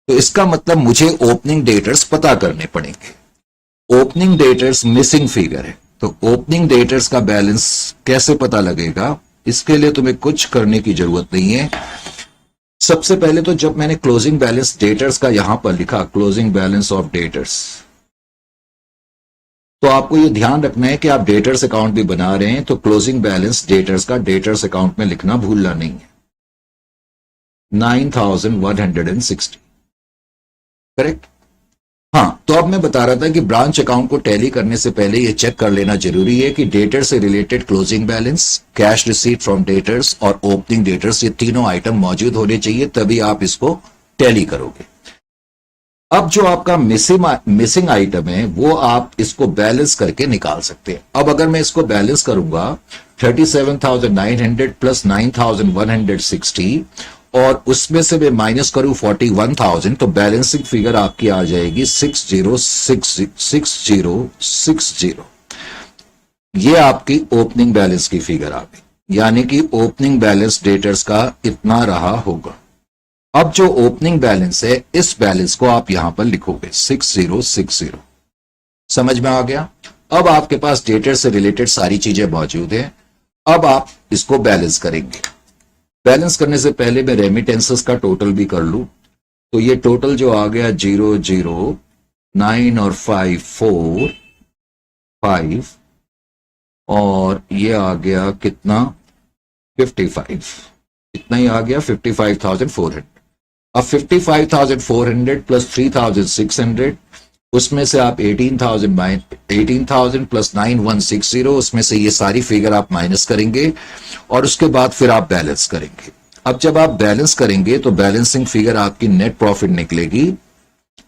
तो इसका मतलब मुझे ओपनिंग डेटर्स पता करने पड़ेंगे। ओपनिंग डेटर्स मिसिंग फिगर है, तो ओपनिंग डेटर्स का बैलेंस कैसे पता लगेगा, इसके लिए तुम्हें कुछ करने की जरूरत नहीं है। सबसे पहले तो जब मैंने क्लोजिंग बैलेंस डेटर्स का यहां पर लिखा, क्लोजिंग बैलेंस ऑफ डेटर्स, तो आपको यह ध्यान रखना है कि आप डेटर्स अकाउंट भी बना रहे हैं तो क्लोजिंग बैलेंस डेटर्स का डेटर्स अकाउंट में लिखना भूलना नहीं है। 9,160, करेक्ट। हाँ, तो अब मैं बता रहा था कि ब्रांच अकाउंट को टैली करने से पहले यह चेक कर लेना जरूरी है कि डेटर से related closing balance, cash receipt from debtors और ओपनिंग डेटर्स, ये तीनों आइटम मौजूद होने चाहिए, तभी आप इसको टैली करोगे। अब जो आपका मिसिंग आइटम है वो आप इसको बैलेंस करके निकाल सकते हैं। अब अगर मैं इसको बैलेंस करूंगा 37,900 प्लस 9,160 और उसमें से मैं माइनस करूं 41,000, तो बैलेंसिंग फिगर आपकी आ जाएगी 606060। ये आपकी ओपनिंग बैलेंस की फिगर आ गई, यानी कि ओपनिंग बैलेंस डेटर्स का इतना रहा होगा। अब जो ओपनिंग बैलेंस है, इस बैलेंस को आप यहां पर लिखोगे 6060। समझ में आ गया? अब आपके पास डेटर से रिलेटेड सारी चीजें मौजूद हैं। अब आप इसको बैलेंस करेंगे। बैलेंस करने से पहले मैं रेमिटेंसेस का टोटल भी कर लूं, तो ये टोटल जो आ गया 009 और 545, और ये आ गया कितना 55, इतना ही आ गया 55,400। अब 55,400 प्लस 3,600, उसमें से आप 18,000 प्लस 9160, उसमें से ये सारी फिगर आप माइनस करेंगे और उसके बाद फिर आप बैलेंस करेंगे। अब जब आप बैलेंस करेंगे तो बैलेंसिंग फिगर आपकी नेट प्रॉफिट निकलेगी,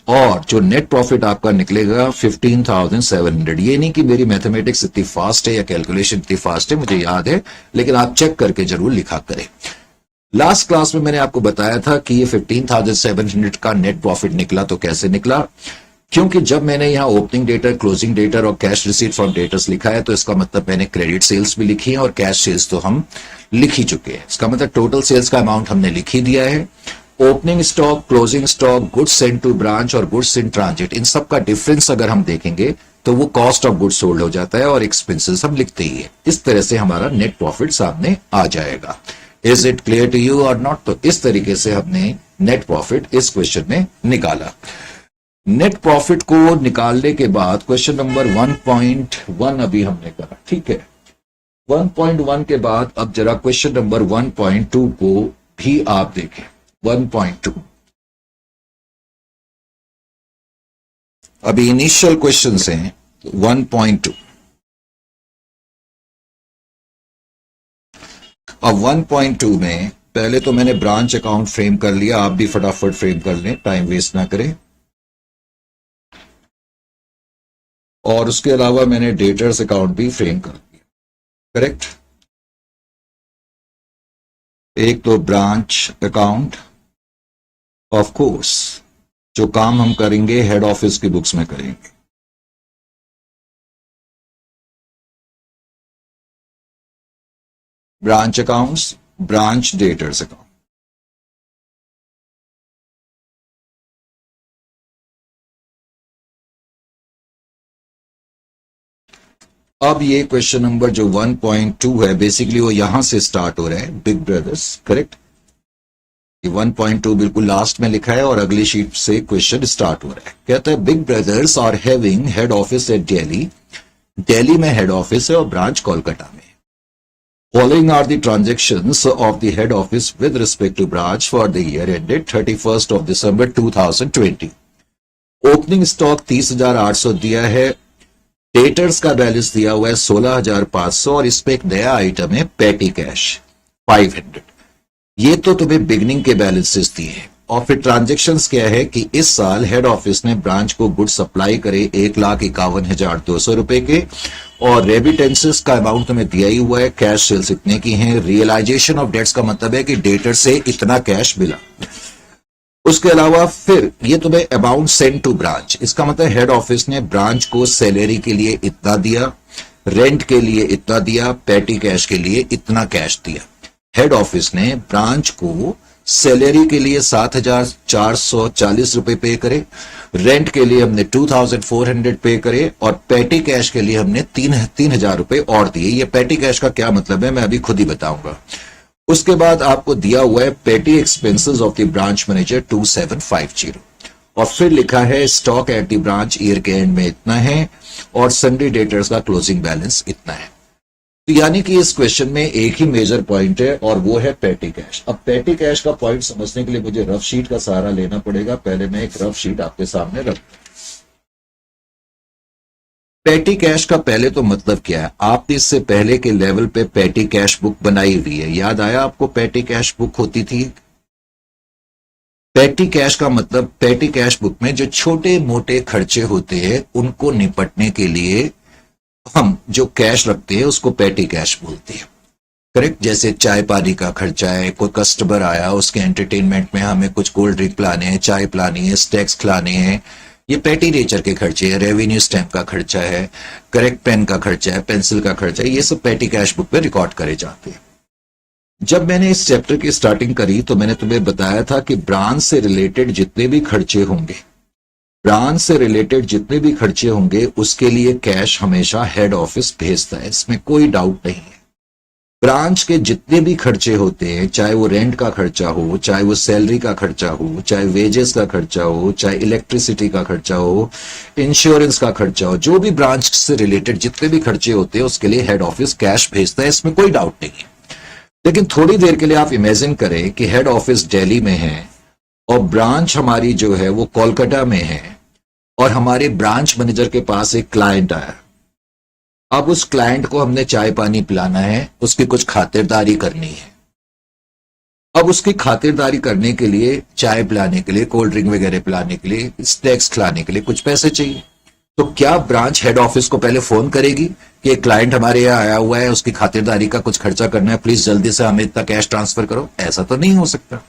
और जो नेट प्रॉफिट आपका निकलेगा 15,700। ये नहीं कि मेरी मैथमेटिक्स इतनी फास्ट है या कैलकुलेशन इतनी फास्ट है, मुझे याद है, लेकिन आप चेक करके जरूर लिखा करें। लास्ट क्लास में मैंने आपको बताया था कि ये 15,700 का नेट प्रॉफिट निकला। तो कैसे निकला? क्योंकि जब मैंने यहां ओपनिंग डेटर, क्लोजिंग डेटर और कैश रिसीट फ्रॉम डेटर्स लिखा है, तो इसका मतलब मैंने क्रेडिट सेल्स भी लिखी है और कैश सेल्स तो हम लिख ही चुके हैं। इसका मतलब टोटल सेल्स का अमाउंट हमने लिख ही दिया है। Opening stock, closing stock, goods sent to branch और गुड्स इन ट्रांजिट, इन सब का डिफरेंस अगर हम देखेंगे तो वो कॉस्ट ऑफ गुड्स सोल्ड हो जाता है और एक्सपेंसेस हम लिखते ही है। इस तरह से हमारा नेट प्रॉफिट सामने आ जाएगा। Is it clear to you और नॉट? तो इस तरीके से हमने नेट प्रॉफिट इस क्वेश्चन में निकाला। नेट प्रॉफिट को निकालने के बाद क्वेश्चन नंबर 1.1 अभी हमने करा, ठीक है। 1.1 के बाद अब जरा क्वेश्चन नंबर 1.2 को भी आप देखें। 1.2 अभी इनिशियल क्वेश्चंस हैं। 1.2, अब 1.2 में पहले तो मैंने ब्रांच अकाउंट फ्रेम कर लिया, आप भी फटाफट फ्रेम कर लें, टाइम वेस्ट ना करें। और उसके अलावा मैंने डेटर्स अकाउंट भी फ्रेम कर दिया, करेक्ट। एक तो ब्रांच अकाउंट, ऑफ कोर्स जो काम हम करेंगे हेड ऑफिस की बुक्स में करेंगे। Branch accounts, branch debtors account. अब ये क्वेश्चन नंबर जो 1.2 है, बेसिकली वो यहां से स्टार्ट हो रहा है, बिग ब्रदर्स, करेक्ट। ये 1.2 बिल्कुल लास्ट में लिखा है और अगली शीट से क्वेश्चन स्टार्ट हो रहा है। कहता है big brothers are having head office at Delhi, Delhi में हेड ऑफिस है और ब्रांच कोलकाता में। Following are the transactions of the head office with respect to branch for the year ended 31st of December 2020. Opening stock 30,800 दिया है, debtors का balance दिया हुआ है 16,500 और इस पे एक नया आइटम है पेटी कैश 500। ये तो तुम्हें बिगनिंग के बैलेंसेस दिए हैं। और फिर ट्रांजेक्शन्स क्या है कि इस साल हेड ऑफिस ने ब्रांच को गुड सप्लाई करे 1,51,200 रुपए के, और रेमिटेंसेस का अमाउंट तुम्हें दिया ही हुआ है, कैश सेल्स इतने की हैं। रियलाइजेशन ऑफ डेट्स का मतलब है कि डेटर से इतना कैश मिला। उसके अलावा फिर ये तुम्हें अमाउंट सेंट टू ब्रांच, इसका मतलब हेड ऑफिस ने ब्रांच को सैलरी के लिए इतना दिया, रेंट के लिए इतना दिया, पेटी कैश के लिए इतना कैश दिया। हेड ऑफिस ने ब्रांच को सैलरी के लिए 7,440 रुपए पे करे, रेंट के लिए हमने 2,400 पे करे और पेटी कैश के लिए हमने 3,000 रुपए और दिए। ये पेटी कैश का क्या मतलब है मैं अभी खुद ही बताऊंगा। उसके बाद आपको दिया हुआ है पेटी expenses of the branch manager 2750, और फिर लिखा है stock at the branch year के एंड में इतना है और सन्डे डेटर्स का क्लोजिंग बैलेंस इतना है। तो यानी कि इस क्वेश्चन में एक ही मेजर पॉइंट है और वो है पेटी कैश। अब पेटी कैश का पॉइंट समझने के लिए मुझे रफ शीट का सहारा लेना पड़ेगा। पहले मैं एक रफ शीट आपके सामने रख। पेटी कैश का पहले तो मतलब क्या है, आपने इससे पहले के लेवल पे पेटी कैश बुक बनाई हुई है, याद आया आपको? पेटी कैश बुक होती थी। पेटी कैश का मतलब पेटी कैश बुक में जो छोटे मोटे खर्चे होते हैं उनको निपटने के लिए हम जो कैश रखते हैं उसको पेटी कैश बोलते हैं, करेक्ट। जैसे चाय पानी का खर्चा है, कोई कस्टमर आया उसके एंटरटेनमेंट में हमें कुछ कोल्ड ड्रिंक पिलाने हैं, चाय पिलानी है, स्नैक्स खिलाने हैं, ये पेटी नेचर के खर्चे हैं, रेवेन्यू स्टैंप का खर्चा है, करेक्ट पेन का खर्चा है, पेंसिल का खर्चा है, ये सब पेटी कैश बुक पे रिकॉर्ड करे जाते हैं। जब मैंने इस चैप्टर की स्टार्टिंग करी तो मैंने तुम्हें बताया था कि ब्रांच से रिलेटेड जितने भी खर्चे होंगे, ब्रांच से रिलेटेड जितने भी खर्चे होंगे उसके लिए कैश हमेशा हेड ऑफिस भेजता है, इसमें कोई डाउट नहीं है। ब्रांच के जितने भी खर्चे होते हैं, चाहे वो रेंट का खर्चा हो, चाहे वो सैलरी का खर्चा हो, चाहे वेजेस का खर्चा हो, चाहे इलेक्ट्रिसिटी का खर्चा हो, इंश्योरेंस का खर्चा हो, जो भी ब्रांच से रिलेटेड जितने भी खर्चे होते हैं उसके लिए हेड ऑफिस कैश भेजता है, इसमें कोई डाउट नहीं है। लेकिन थोड़ी देर के लिए आप इमेजिन करें कि हेड ऑफिस दिल्ली में है और ब्रांच हमारी जो है वो कोलकाता में है और हमारे ब्रांच मैनेजर के पास एक क्लाइंट आया। अब उस क्लाइंट को हमने चाय पानी पिलाना है, उसकी कुछ खातिरदारी करनी है। अब उसकी खातिरदारी करने के लिए, चाय पिलाने के लिए, कोल्ड ड्रिंक वगैरह पिलाने के लिए, स्नैक्स खिलाने के लिए कुछ पैसे चाहिए। तो क्या ब्रांच हेड ऑफिस को पहले फोन करेगी कि एक क्लाइंट हमारे यहाँ आया हुआ है, उसकी खातिरदारी का कुछ खर्चा करना है, प्लीज जल्दी से हमें इतना कैश ट्रांसफर करो? ऐसा तो नहीं हो सकता।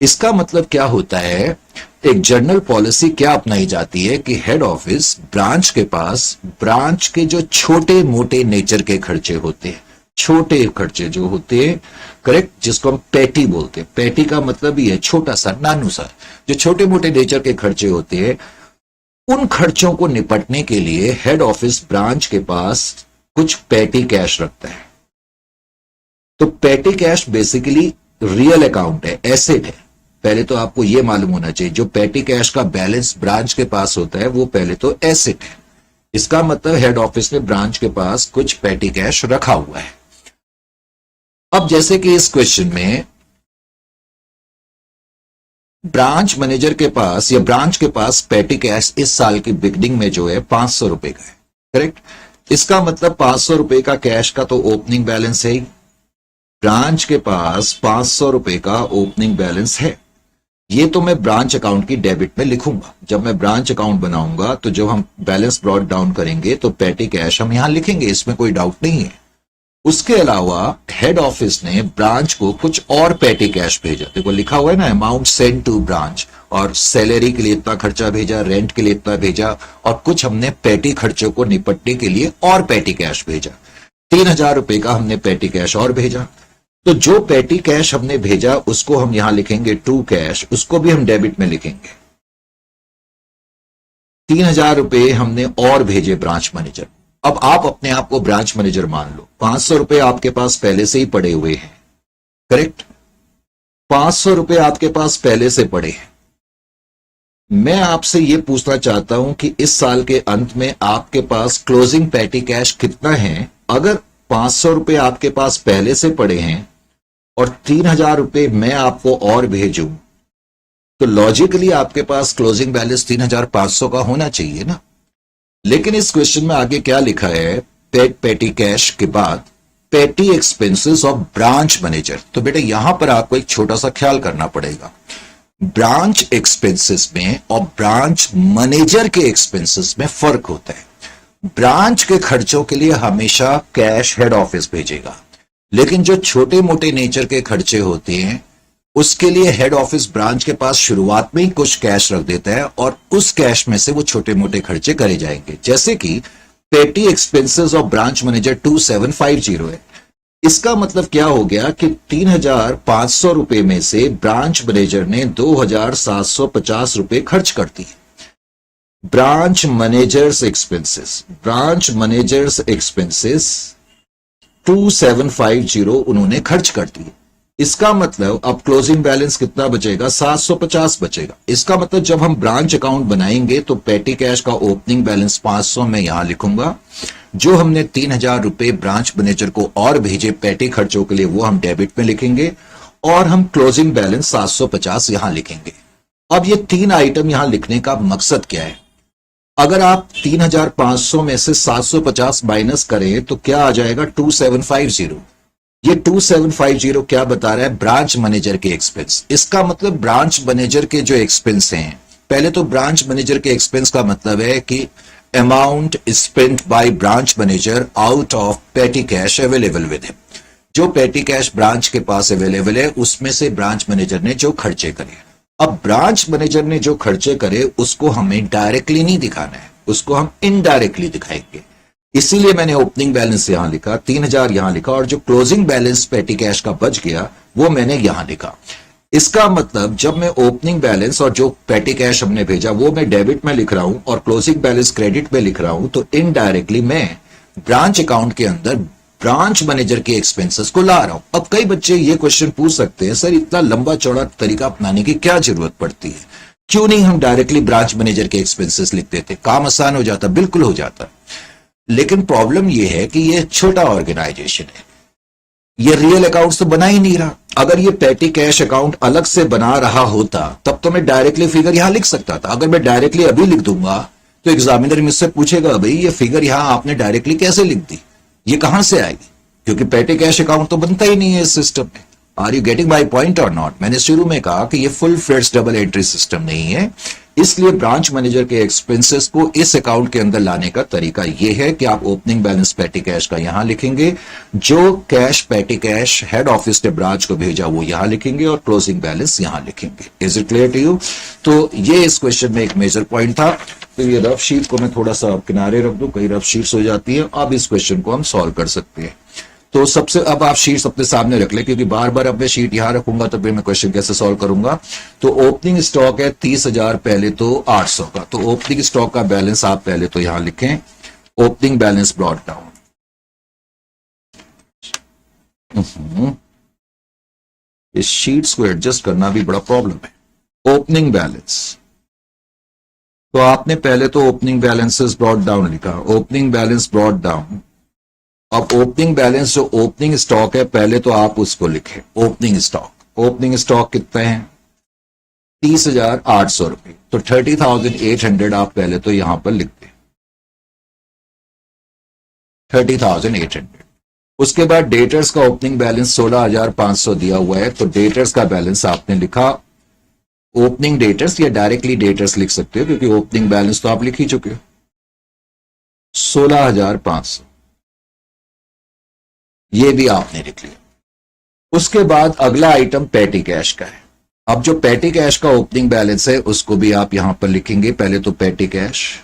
इसका मतलब क्या होता है, एक जनरल पॉलिसी क्या अपनाई जाती है कि हेड ऑफिस ब्रांच के पास ब्रांच के जो छोटे मोटे नेचर के खर्चे होते हैं, छोटे खर्चे जो होते हैं, करेक्ट, जिसको हम पेटी बोलते हैं, पेटी का मतलब ही है छोटा सा, नानू सा, जो छोटे मोटे नेचर के खर्चे होते हैं, उन खर्चों को निपटने के लिए हेड ऑफिस ब्रांच के पास कुछ पेटी कैश रखता है। तो पेटी कैश बेसिकली रियल अकाउंट है, एसेट है। पहले तो आपको यह मालूम होना चाहिए, जो पेटी कैश का बैलेंस ब्रांच के पास होता है वो पहले तो एसेट है। इसका मतलब हेड ऑफिस ने ब्रांच के पास कुछ पेटी कैश रखा हुआ है। अब जैसे कि इस क्वेश्चन में ब्रांच मैनेजर के पास या ब्रांच के पास पेटी कैश इस साल की बिगनिंग में जो है 500 रुपए का है, करेक्ट। इसका मतलब 500 रुपए का कैश का तो ओपनिंग बैलेंस है ही, ब्रांच के पास 500 रुपए का ओपनिंग बैलेंस है। ये तो मैं ब्रांच अकाउंट की डेबिट में लिखूंगा। जब मैं ब्रांच अकाउंट बनाऊंगा तो जब हम बैलेंस ब्रॉट डाउन करेंगे तो पेटी कैश हम यहां लिखेंगे, इसमें कोई डाउट नहीं है। उसके अलावा हेड ऑफिस ने ब्रांच को कुछ और पेटी कैश भेजा, देखो लिखा हुआ है ना, अमाउंट सेंड टू ब्रांच, और सैलरी के लिए इतना खर्चा भेजा, रेंट के लिए इतना भेजा, और कुछ हमने पेटी खर्चों को निपटने के लिए और पेटी कैश भेजा। 3000 रुपए का हमने पेटी कैश और भेजा। तो जो पेटी कैश हमने भेजा उसको हम यहां लिखेंगे टू कैश, उसको भी हम डेबिट में लिखेंगे। 3000 रुपए हमने और भेजे ब्रांच मैनेजर। अब आप अपने आप को ब्रांच मैनेजर मान लो, 500 रुपए आपके पास पहले से ही पड़े हुए हैं, करेक्ट। 500 रुपए आपके पास पहले से पड़े हैं। मैं आपसे यह पूछना चाहता हूं कि इस साल के अंत में आपके पास क्लोजिंग पेटी कैश कितना है? अगर 500 रुपए आपके पास पहले से पड़े हैं और 3000 रुपए मैं आपको और भेजूं, तो लॉजिकली आपके पास क्लोजिंग बैलेंस 3500 का होना चाहिए ना। लेकिन इस क्वेश्चन में आगे क्या लिखा है, पेटी कैश के बाद पेटी एक्सपेंसेस ऑफ ब्रांच मैनेजर। तो बेटा यहां पर आपको एक छोटा सा ख्याल करना पड़ेगा, ब्रांच एक्सपेंसेस में और ब्रांच मैनेजर के एक्सपेंसेस में फर्क होता है। ब्रांच के खर्चों के लिए हमेशा कैश हेड ऑफिस भेजेगा, लेकिन जो छोटे मोटे नेचर के खर्चे होते हैं उसके लिए हेड ऑफिस ब्रांच के पास शुरुआत में ही कुछ कैश रख देता है और उस कैश में से वो छोटे मोटे खर्चे करे जाएंगे। जैसे कि पेटी एक्सपेंसेस ऑफ ब्रांच मैनेजर 2750 है। इसका मतलब क्या हो गया कि 3500 रुपए में से ब्रांच मैनेजर ने 2750 रुपए खर्च कर दिए। ब्रांच मैनेजर्स एक्सपेंसेस 2750 उन्होंने खर्च कर दिए। इसका मतलब अब क्लोजिंग बैलेंस कितना बचेगा? 750 बचेगा। इसका मतलब जब हम ब्रांच अकाउंट बनाएंगे तो पेटी कैश का ओपनिंग बैलेंस 500 में यहां लिखूंगा, जो हमने 3000 रुपए ब्रांच मैनेजर को और भेजे पेटी खर्चों के लिए वो हम डेबिट में लिखेंगे, और हम क्लोजिंग बैलेंस 750 यहां लिखेंगे। अब ये तीन आइटम यहां लिखने का मकसद क्या है? अगर आप 3500 में से 750 माइनस करें तो क्या आ जाएगा? 2750। ये 2750 क्या बता रहा है? ब्रांच मैनेजर के एक्सपेंस। इसका मतलब ब्रांच मैनेजर के जो एक्सपेंस हैं, पहले तो ब्रांच मैनेजर के एक्सपेंस का मतलब है कि amount spent by branch manager out of पेटी कैश अवेलेबल विद हिम। जो पेटी कैश ब्रांच के पास अवेलेबल है उसमें से ब्रांच मैनेजर ने जो खर्चे करे। अब ब्रांच मैनेजर ने जो खर्चे करे उसको हमें डायरेक्टली नहीं दिखाना है, उसको हम इनडायरेक्टली दिखाएंगे। इसीलिए मैंने ओपनिंग बैलेंस यहां लिखा, 3,000 यहां लिखा, और जो क्लोजिंग बैलेंस पेटी कैश का बच गया वो मैंने यहां लिखा। इसका मतलब जब मैं ओपनिंग बैलेंस और जो पेटी कैश हमने भेजा वो मैं डेबिट में लिख रहा हूं और क्लोजिंग बैलेंस क्रेडिट में लिख रहा हूं, तो इनडायरेक्टली मैं ब्रांच अकाउंट के अंदर ब्रांच मैनेजर के एक्सपेंसेस को ला रहा हूं। अब कई बच्चे ये क्वेश्चन पूछ सकते हैं, सर इतना लंबा चौड़ा तरीका अपनाने की क्या जरूरत पड़ती है, क्यों नहीं हम डायरेक्टली ब्रांच मैनेजर के एक्सपेंसेस लिख देते, काम आसान हो जाता। बिल्कुल हो जाता, लेकिन प्रॉब्लम यह है कि यह छोटा ऑर्गेनाइजेशन है, ये रियल अकाउंट तो बना ही नहीं रहा। अगर ये पेटी कैश अकाउंट अलग से बना रहा होता तब तो मैं डायरेक्टली फिगर यहां लिख सकता था। अगर मैं डायरेक्टली अभी लिख दूंगा तो एग्जामिनर मुझसे पूछेगा, भाई ये फिगर यहां आपने डायरेक्टली कैसे लिख दी, ये कहां से आएगी, क्योंकि पेटी कैश अकाउंट तो बनता ही नहीं है इस सिस्टम में। Are you getting my point और नॉट? मैंने शुरू में कहा कि ये full fledged double entry system नहीं है, इसलिए ब्रांच मैनेजर के एक्सपेंसेस को इस अकाउंट के अंदर लाने का तरीका यह है कि आप ओपनिंग बैलेंस पेटी कैश का यहां लिखेंगे, जो कैश पेटी कैश हेड ऑफिस ने ब्रांच को भेजा वो यहां लिखेंगे और क्लोजिंग बैलेंस यहां लिखेंगे। Is it clear to you? तो ये इस क्वेश्चन में एक मेजर पॉइंट था। तो ये रफ शीट को मैं थोड़ा सा किनारे रख दूं, कई रफ शीट्स हो जाती है। अब इस क्वेश्चन को हम सॉल्व कर सकते हैं। तो सबसे अब आप शीट्स अपने सामने रख ले, क्योंकि बार बार अब मैं शीट यहां रखूंगा तो फिर मैं क्वेश्चन कैसे सॉल्व करूंगा। तो ओपनिंग स्टॉक है 30,000, पहले तो 800 का, तो ओपनिंग स्टॉक का बैलेंस आप पहले तो यहां लिखें, ओपनिंग बैलेंस ब्रॉट डाउन। इस शीट्स को एडजस्ट करना भी बड़ा प्रॉब्लम है। ओपनिंग बैलेंस, तो आपने पहले तो ओपनिंग बैलेंसेस ब्रॉट डाउन लिखा, ओपनिंग बैलेंस ब्रॉट डाउन। अब ओपनिंग बैलेंस जो ओपनिंग स्टॉक है पहले तो आप उसको लिखें, ओपनिंग स्टॉक। ओपनिंग स्टॉक कितने हैं? 30,800 रुपए, तो 30,800 आप पहले तो यहां पर लिख दें, 30,800। उसके बाद डेटर्स का ओपनिंग बैलेंस 16,500 दिया हुआ है, तो डेटर्स का बैलेंस आपने लिखा, ओपनिंग डेटर्स या डायरेक्टली डेटर्स लिख सकते हो क्योंकि ओपनिंग बैलेंस तो आप लिख ही चुके हो, 16,500, ये भी आपने लिख लिया। उसके बाद अगला आइटम पेटी कैश का है। अब जो पेटी कैश का ओपनिंग बैलेंस है उसको भी आप यहां पर लिखेंगे, पहले तो पेटी कैश,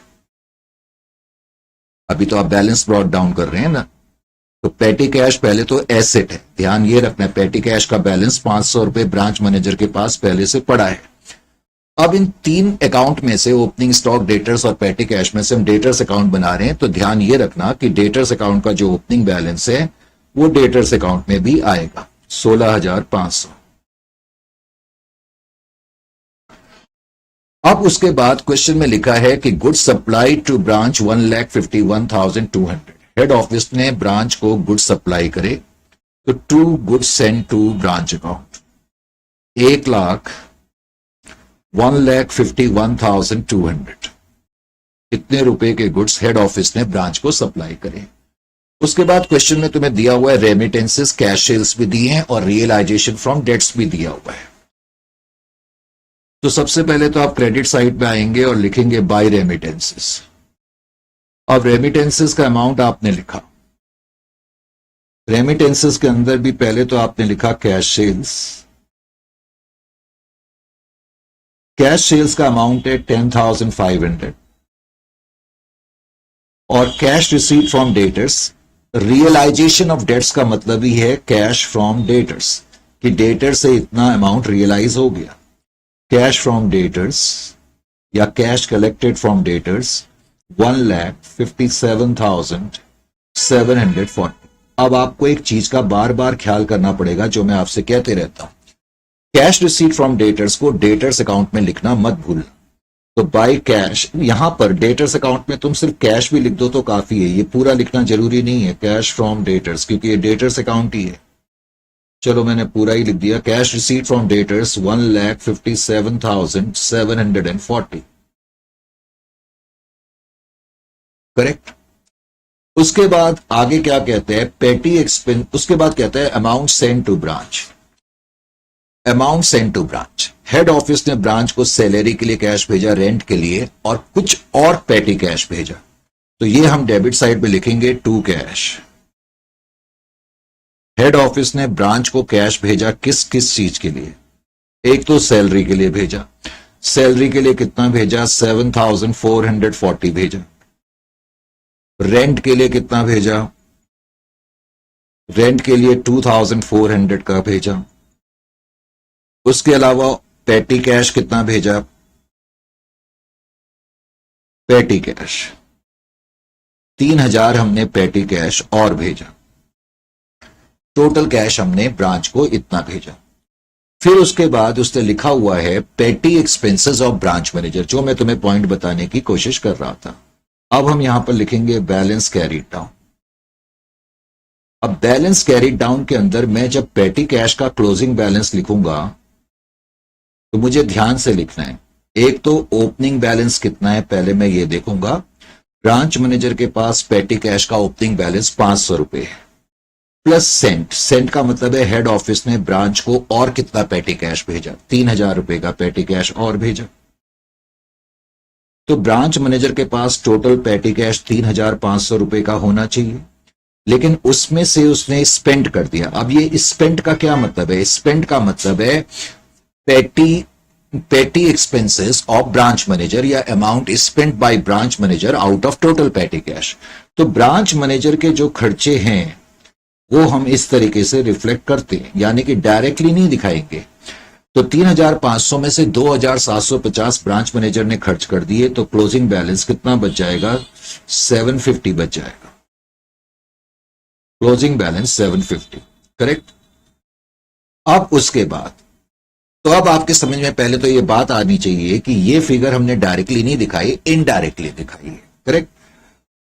अभी तो आप बैलेंस ब्रॉट डाउन कर रहे हैं ना, तो पेटी कैश पहले तो एसेट है, ध्यान ये रखना है, पेटी कैश का बैलेंस 500 रुपए ब्रांच मैनेजर के पास पहले से पड़ा है। अब इन तीन अकाउंट में से ओपनिंग स्टॉक, डेटर्स और पेटी कैश में से हम डेटर्स अकाउंट बना रहे हैं, तो ध्यान ये रखना कि डेटर्स अकाउंट का जो ओपनिंग बैलेंस है वो डेटर्स अकाउंट में भी आएगा, 16,500। अब उसके बाद क्वेश्चन में लिखा है कि goods supply to branch 1,51,200, head office ने ब्रांच को गुड्स सप्लाई करे, तो to goods send to branch account, 1,51,200, कितने रुपए के गुड्स हेड ऑफिस ने ब्रांच को सप्लाई करे। उसके बाद क्वेश्चन में तुम्हें दिया हुआ है रेमिटेंसेस, कैश सेल्स भी दिए हैं और रियलाइजेशन फ्रॉम डेट्स भी दिया हुआ है। तो सबसे पहले तो आप क्रेडिट साइड पे आएंगे और लिखेंगे बाय रेमिटेंसेस। अब रेमिटेंसेस का अमाउंट आपने लिखा, रेमिटेंसेस के अंदर भी पहले तो आपने लिखा कैश सेल्स, कैश सेल्स का अमाउंट है 10,500, और cash receipt from debtors, realisation of debts का मतलब ही है कैश फ्रॉम डेटर्स, कि डेटर से इतना अमाउंट रियलाइज हो गया। कैश फ्रॉम डेटर्स या कैश कलेक्टेड फ्रॉम डेटर्स 1,57,740। अब आपको एक चीज का बार बार ख्याल करना पड़ेगा जो मैं आपसे कहते रहता हूं, कैश रिसीट फ्रॉम डेटर्स को डेटर्स अकाउंट में लिखना मत भूलना। तो बाय कैश, यहां पर डेटर्स अकाउंट में तुम सिर्फ कैश भी लिख दो तो काफी है, ये पूरा लिखना जरूरी नहीं है कैश फ्रॉम डेटर्स, क्योंकि ये डेटर्स अकाउंट ही है। चलो मैंने पूरा ही लिख दिया, cash receipt from debtors 1,57,740, correct. उसके बाद आगे क्या कहते हैं, पेटी एक्सपेंस, उसके बाद कहता है amount send to branch, amount send to branch, head office ने ब्रांच को सैलरी के लिए कैश भेजा, रेंट के लिए, और कुछ और पेटी कैश भेजा, तो ये हम डेबिट साइड पे लिखेंगे टू कैश। हेड ऑफिस ने ब्रांच को कैश भेजा किस किस चीज के लिए, एक तो सैलरी के लिए भेजा, सैलरी के लिए कितना भेजा, 7,440 भेजा। रेंट के लिए कितना भेजा, रेंट के लिए 2,400 का भेजा। उसके अलावा पेटी कैश कितना भेजा, पेटी कैश 3,000 हमने पेटी कैश और भेजा। टोटल कैश हमने ब्रांच को इतना भेजा। फिर उसके बाद उसने लिखा हुआ है पेटी एक्सपेंसेस ऑफ ब्रांच मैनेजर, जो मैं तुम्हें पॉइंट बताने की कोशिश कर रहा था। अब हम यहां पर लिखेंगे बैलेंस कैरी डाउन। अब बैलेंस कैरी डाउन के अंदर मैं जब पेटी कैश का क्लोजिंग बैलेंस लिखूंगा तो मुझे ध्यान से लिखना है। एक तो ओपनिंग बैलेंस कितना है पहले मैं ये देखूंगा। ब्रांच मैनेजर के पास पेटी कैश का ओपनिंग बैलेंस 500 रुपए है, प्लस सेंट, सेंट का मतलब है हेड ऑफिस ने ब्रांच को और कितना पेटी कैश भेजा, 3,000 रुपए का पेटी कैश और भेजा। तो ब्रांच मैनेजर के पास टोटल पेटी कैश 3,500 रुपए का होना चाहिए, लेकिन उसमें से उसने स्पेंड कर दिया। अब ये स्पेंड का क्या मतलब है, स्पेंड का मतलब है पेटी एक्सपेंसेस ऑफ ब्रांच मैनेजर या amount spent by branch manager out of total पेटी कैश। तो ब्रांच मैनेजर के जो खर्चे हैं वो हम इस तरीके से रिफ्लेक्ट करते हैं, यानी कि डायरेक्टली नहीं दिखाएंगे। तो 3,500 में से 2,750 ब्रांच मैनेजर ने खर्च कर दिए, तो क्लोजिंग बैलेंस कितना बच जाएगा, 750 बच जाएगा। Closing balance 750, correct. अब उसके बाद तो अब आपके समझ में पहले तो ये बात आनी चाहिए कि ये फिगर हमने डायरेक्टली नहीं दिखाई, इनडायरेक्टली दिखाई है, करेक्ट।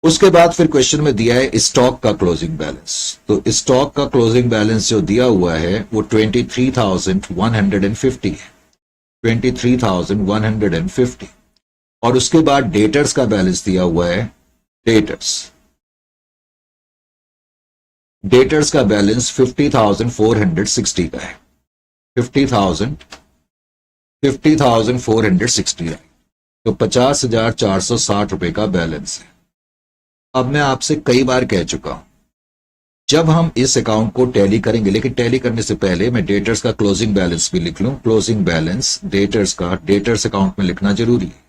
उसके बाद फिर क्वेश्चन में दिया है स्टॉक का क्लोजिंग बैलेंस। तो स्टॉक का क्लोजिंग बैलेंस जो दिया हुआ है वो 23,150 है, 23,150। और उसके बाद डेटर्स का बैलेंस दिया हुआ है, डेटर्स का बैलेंस 50,460 का है, 50,460 है। तो 50,460 रुपए का बैलेंस है। अब मैं आपसे कई बार कह चुका हूं, जब हम इस अकाउंट को टैली करेंगे, लेकिन टैली करने से पहले मैं डेटर्स का क्लोजिंग बैलेंस भी लिख लूं। क्लोजिंग बैलेंस डेटर्स का डेटर्स अकाउंट में लिखना जरूरी है,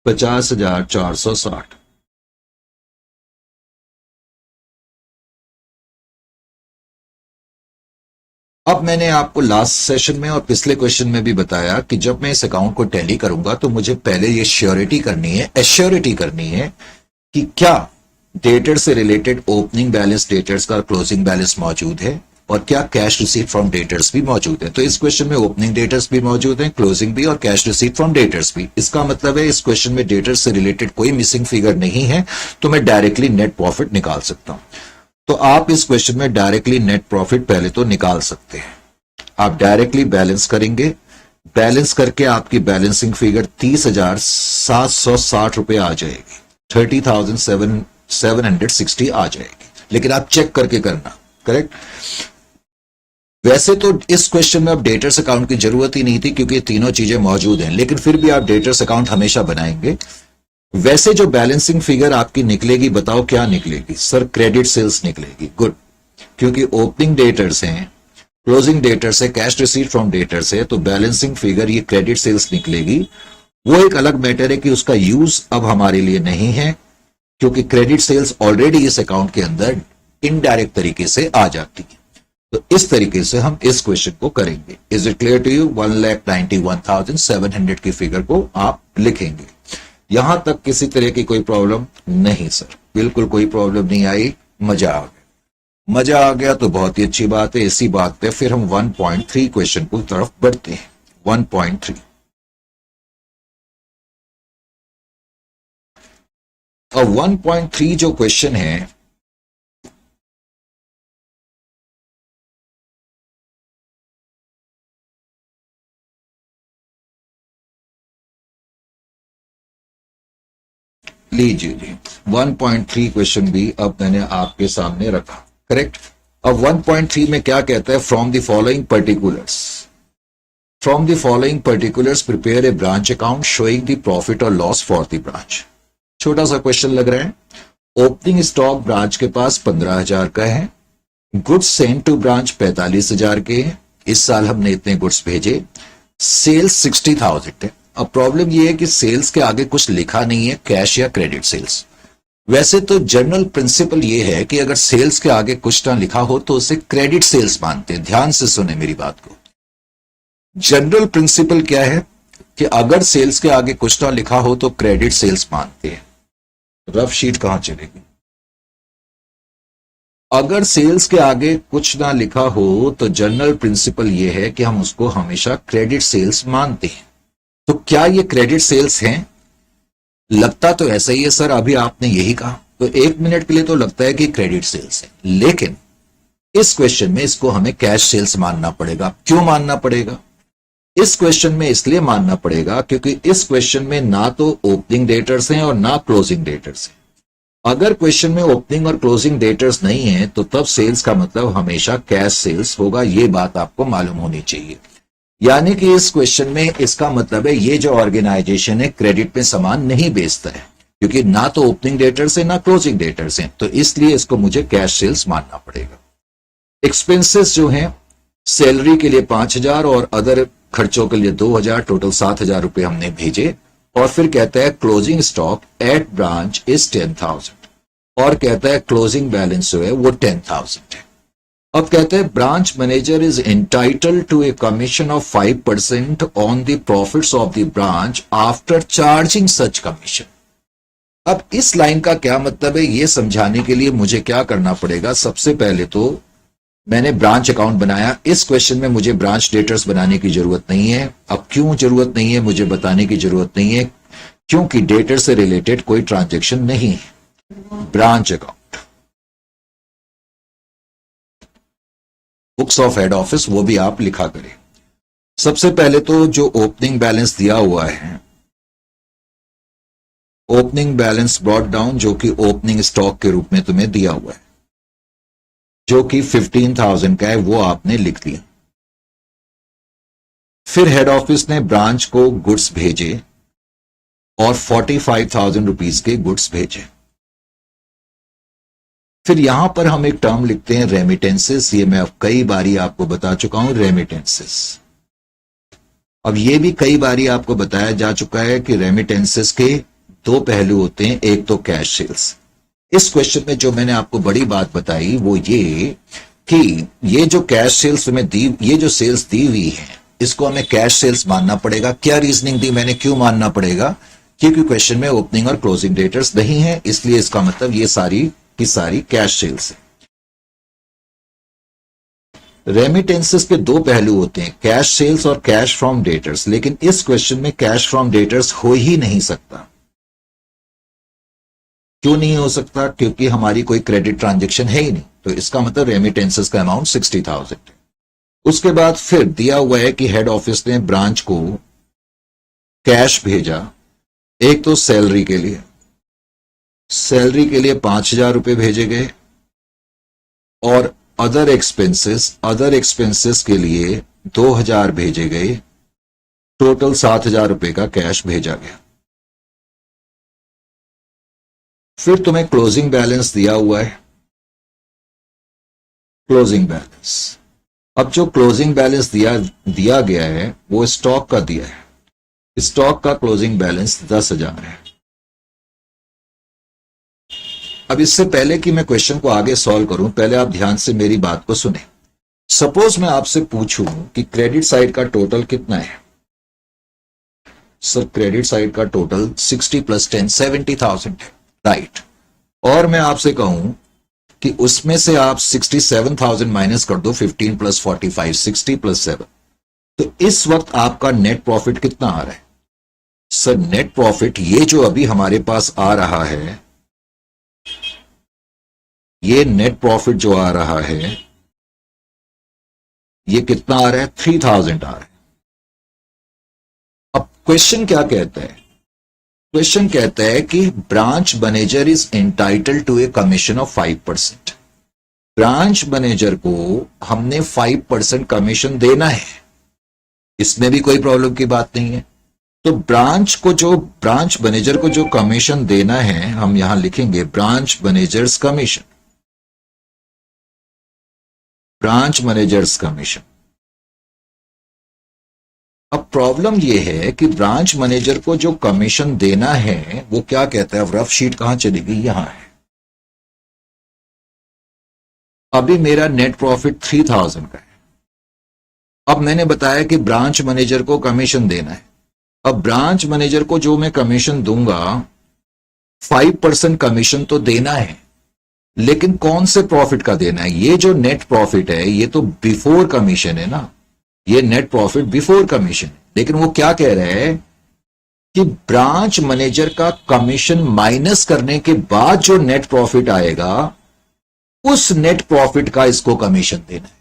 50,460। अब मैंने आपको लास्ट सेशन में और पिछले क्वेश्चन में भी बताया कि जब मैं इस अकाउंट को टैली करूंगा तो मुझे पहले ये श्योरिटी करनी है, एश्योरिटी करनी है कि क्या डेटर से रिलेटेड ओपनिंग बैलेंस डेटर्स का क्लोजिंग बैलेंस मौजूद है और क्या कैश रिसीट फ्रॉम डेटर्स भी मौजूद है। तो इस क्वेश्चन में ओपनिंग डेटर्स भी मौजूद हैं, क्लोजिंग भी और कैश रिसीट फ्रॉम डेटर्स भी। इसका मतलब है इस क्वेश्चन में डेटर्स से रिलेटेड कोई मिसिंग फिगर नहीं है, तो मैं डायरेक्टली नेट प्रॉफिट निकाल सकता हूं। तो आप इस क्वेश्चन में डायरेक्टली नेट प्रॉफिट पहले तो निकाल सकते हैं। आप डायरेक्टली बैलेंस करेंगे, बैलेंस करके आपकी बैलेंसिंग फिगर 30,760 रुपए आ जाएगी, 30,760 आ जाएगी। लेकिन आप चेक करके करना, करेक्ट। वैसे तो इस क्वेश्चन में अब डेटर्स अकाउंट की जरूरत ही नहीं थी क्योंकि ये तीनों चीजें मौजूद हैं, लेकिन फिर भी आप डेटर्स अकाउंट हमेशा बनाएंगे। वैसे जो बैलेंसिंग फिगर आपकी निकलेगी, बताओ क्या निकलेगी, सर क्रेडिट सेल्स निकलेगी। गुड, क्योंकि ओपनिंग डेटर्स हैं, क्लोजिंग डेटर्स है, कैश रिसीट फ्रॉम डेटर्स है, तो बैलेंसिंग फिगर ये क्रेडिट सेल्स निकलेगी। वो एक अलग मैटर है कि उसका यूज अब हमारे लिए नहीं है, क्योंकि क्रेडिट सेल्स ऑलरेडी इस अकाउंट के अंदर इनडायरेक्ट तरीके से आ जाती है। तो इस तरीके से हम इस क्वेश्चन को करेंगे। Is it clear to you? 1,91,700 की फिगर को आप लिखेंगे। यहां तक किसी तरह की कोई प्रॉब्लम नहीं सर, बिल्कुल कोई प्रॉब्लम नहीं आई, मजा आ गया। मजा आ गया तो बहुत ही अच्छी बात है। इसी बात पे फिर हम 1.3 क्वेश्चन की तरफ बढ़ते हैं। 1.3 और 1.3 जो क्वेश्चन है, लीजिए जी 1.3 क्वेश्चन भी अब मैंने आपके सामने रखा, करेक्ट। अब 1.3 में क्या कहता है, from the following particulars prepare a branch account showing the profit और लॉस फॉर द ब्रांच। छोटा सा क्वेश्चन लग रहा है। ओपनिंग स्टॉक ब्रांच के पास 15,000 का है, गुड्स सेंट टू ब्रांच 45,000 के हैं, इस साल हमने इतने गुड्स भेजे, सेल्स 60,000 है। अब प्रॉब्लम ये है कि सेल्स के आगे कुछ लिखा नहीं है, कैश या क्रेडिट सेल्स। वैसे तो जनरल प्रिंसिपल ये है कि अगर सेल्स के आगे कुछ ना लिखा हो तो उसे क्रेडिट सेल्स मानते हैं। ध्यान से सुने मेरी बात को। जनरल प्रिंसिपल क्या है कि अगर सेल्स के आगे कुछ ना लिखा हो तो क्रेडिट सेल्स मानते हैं। रफ शीट कहां चलेगी? अगर सेल्स के आगे कुछ ना लिखा हो तो जनरल प्रिंसिपल यह है कि हम उसको हमेशा क्रेडिट सेल्स मानते हैं। तो क्या ये क्रेडिट सेल्स हैं? लगता तो ऐसा ही है सर, अभी आपने यही कहा, तो एक मिनट के लिए तो लगता है कि क्रेडिट सेल्स है, लेकिन इस क्वेश्चन में इसको हमें कैश सेल्स मानना पड़ेगा। क्यों मानना पड़ेगा? इस क्वेश्चन में इसलिए मानना पड़ेगा क्योंकि इस क्वेश्चन में ना तो ओपनिंग डेटर्स हैं और ना क्लोजिंग डेटर्स हैं। अगर क्वेश्चन में ओपनिंग और क्लोजिंग डेटर्स नहीं है तो तब सेल्स का मतलब हमेशा कैश सेल्स होगा। यह बात आपको मालूम होनी चाहिए। यानी कि इस क्वेश्चन में इसका मतलब है ये जो ऑर्गेनाइजेशन है क्रेडिट में सामान नहीं बेचता है, क्योंकि ना तो ओपनिंग डेटर्स है ना क्लोजिंग डेटर्स हैं, तो इसलिए इसको मुझे कैश सेल्स मानना पड़ेगा। एक्सपेंसेस जो हैं, सैलरी के लिए 5,000 और अदर खर्चों के लिए 2,000, टोटल 7,000 रुपए हमने भेजे। और फिर कहता है closing stock at branch is 10,000 और कहता है क्लोजिंग बैलेंस जो है वो 10,000 है। अब कहते हैं branch manager is entitled to a commission of 5% on the profits of the branch after charging such commission. अब इस लाइन का क्या मतलब है ये समझाने के लिए मुझे क्या करना पड़ेगा? सबसे पहले तो मैंने ब्रांच अकाउंट बनाया। इस क्वेश्चन में मुझे ब्रांच डेटर्स बनाने की जरूरत नहीं है। अब क्यों जरूरत नहीं है मुझे बताने की जरूरत नहीं है, क्योंकि डेटर से रिलेटेड कोई ट्रांजैक्शन नहीं है। Branch account, books of head office, वो भी आप लिखा करें। सबसे पहले तो जो ओपनिंग बैलेंस दिया हुआ है, ओपनिंग बैलेंस ब्रॉट डाउन, जो कि ओपनिंग स्टॉक के रूप में तुम्हें दिया हुआ है, जो कि 15,000 का है, वो आपने लिख दिया। फिर हेड ऑफिस ने ब्रांच को गुड्स भेजे और 45,000 रुपीज के गुड्स भेजे। फिर यहां पर हम एक टर्म लिखते हैं रेमिटेंसेस। ये मैं अब कई बारी आपको बता चुका हूं, रेमिटेंसेस। अब ये भी कई बारी आपको बताया जा चुका है कि रेमिटेंसेस के दो पहलू होते हैं, एक तो कैश सेल्स। इस क्वेश्चन में जो मैंने आपको बड़ी बात बताई वो ये कि ये जो कैश सेल्स में दी, ये जो सेल्स दी हुई है, इसको हमें कैश सेल्स मानना पड़ेगा। क्या रीजनिंग दी मैंने, क्यों मानना पड़ेगा? क्योंकि क्वेश्चन में ओपनिंग और क्लोजिंग डेटर्स नहीं है, इसलिए इसका मतलब ये सारी की सारी कैश सेल्स है। रेमिटेंसेस के दो पहलू होते हैं, कैश सेल्स और कैश फ्रॉम डेटर्स, लेकिन इस क्वेश्चन में कैश फ्रॉम डेटर्स हो ही नहीं सकता। क्यों नहीं हो सकता? क्योंकि हमारी कोई क्रेडिट ट्रांजैक्शन है ही नहीं, तो इसका मतलब रेमिटेंसेस का अमाउंट 60,000 है। उसके बाद फिर दिया हुआ है कि हेड ऑफिस ने ब्रांच को कैश भेजा, एक तो सैलरी के लिए, सैलरी के लिए 5,000 रुपए भेजे गए और अदर एक्सपेंसेस के लिए 2,000 भेजे गए, टोटल 7,000 रुपए का कैश भेजा गया। फिर तुम्हें क्लोजिंग बैलेंस दिया हुआ है, क्लोजिंग बैलेंस। अब जो क्लोजिंग बैलेंस दिया गया है वो स्टॉक का दिया है। स्टॉक का क्लोजिंग बैलेंस 10,000 है। अब इससे पहले कि मैं क्वेश्चन को आगे सॉल्व करूं, पहले आप ध्यान से मेरी बात को सुने। सपोज मैं आपसे पूछूं कि क्रेडिट साइड का टोटल कितना है। सर क्रेडिट साइड का टोटल 60 + 10 70,000 है, राइट। और मैं आपसे कहूं कि उसमें से आप 67,000 माइनस कर दो, 15 + 45 60 + 7, तो इस वक्त आपका नेट प्रॉफिट कितना आ रहा है? सर नेट प्रॉफिट ये जो अभी हमारे पास आ रहा है, ये नेट प्रॉफिट जो आ रहा है ये कितना आ रहा है? 3,000 आ रहा है। अब क्वेश्चन क्या कहता है? क्वेश्चन कहता है कि branch manager is entitled to a commission of 5%। Branch manager को हमने 5% कमीशन देना है, इसमें भी कोई प्रॉब्लम की बात नहीं है। तो ब्रांच मैनेजर को जो कमीशन देना है, हम यहां लिखेंगे branch managers commission, branch managers commission. Problem यह है कि ब्रांच मैनेजर को जो कमीशन देना है वो क्या कहता है, अब रफ शीट कहां चली गई, यहां है। अभी मेरा नेट प्रॉफिट 3000 का है। अब मैंने बताया कि ब्रांच मैनेजर को कमीशन देना है। अब ब्रांच मैनेजर को जो मैं कमीशन दूंगा 5% कमीशन तो देना है, लेकिन कौन से प्रॉफिट का देना है? ये जो नेट प्रॉफिट है ये तो बिफोर कमीशन है ना, ये नेट प्रॉफिट बिफोर कमीशन है। लेकिन वो क्या कह रहे हैं कि ब्रांच मैनेजर का कमीशन माइनस करने के बाद जो नेट प्रॉफिट आएगा उस नेट प्रॉफिट का इसको कमीशन देना है।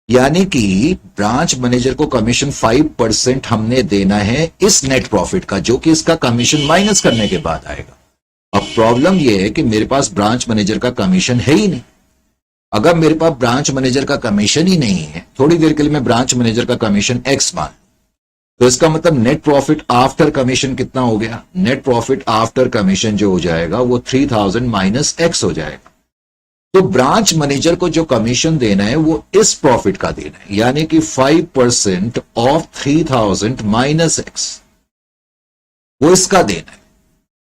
यानी कि ब्रांच मैनेजर को कमीशन 5% हमने देना है इस नेट प्रॉफिट का, जो कि इसका कमीशन माइनस करने के बाद आएगा। अब प्रॉब्लम यह है कि मेरे पास ब्रांच मैनेजर का कमीशन है ही नहीं। अगर मेरे पास ब्रांच मैनेजर का कमीशन ही नहीं है, थोड़ी देर के लिए मैं ब्रांच मैनेजर का कमीशन एक्स मान, तो इसका मतलब नेट प्रॉफिट आफ्टर कमीशन कितना हो गया? नेट प्रॉफिट आफ्टर कमीशन जो हो जाएगा वो 3000 माइनस एक्स हो जाएगा। तो ब्रांच मैनेजर को जो कमीशन देना है वो इस प्रॉफिट का देना है, यानी कि 5% ऑफ 3000 माइनस एक्स, वो इसका देना है।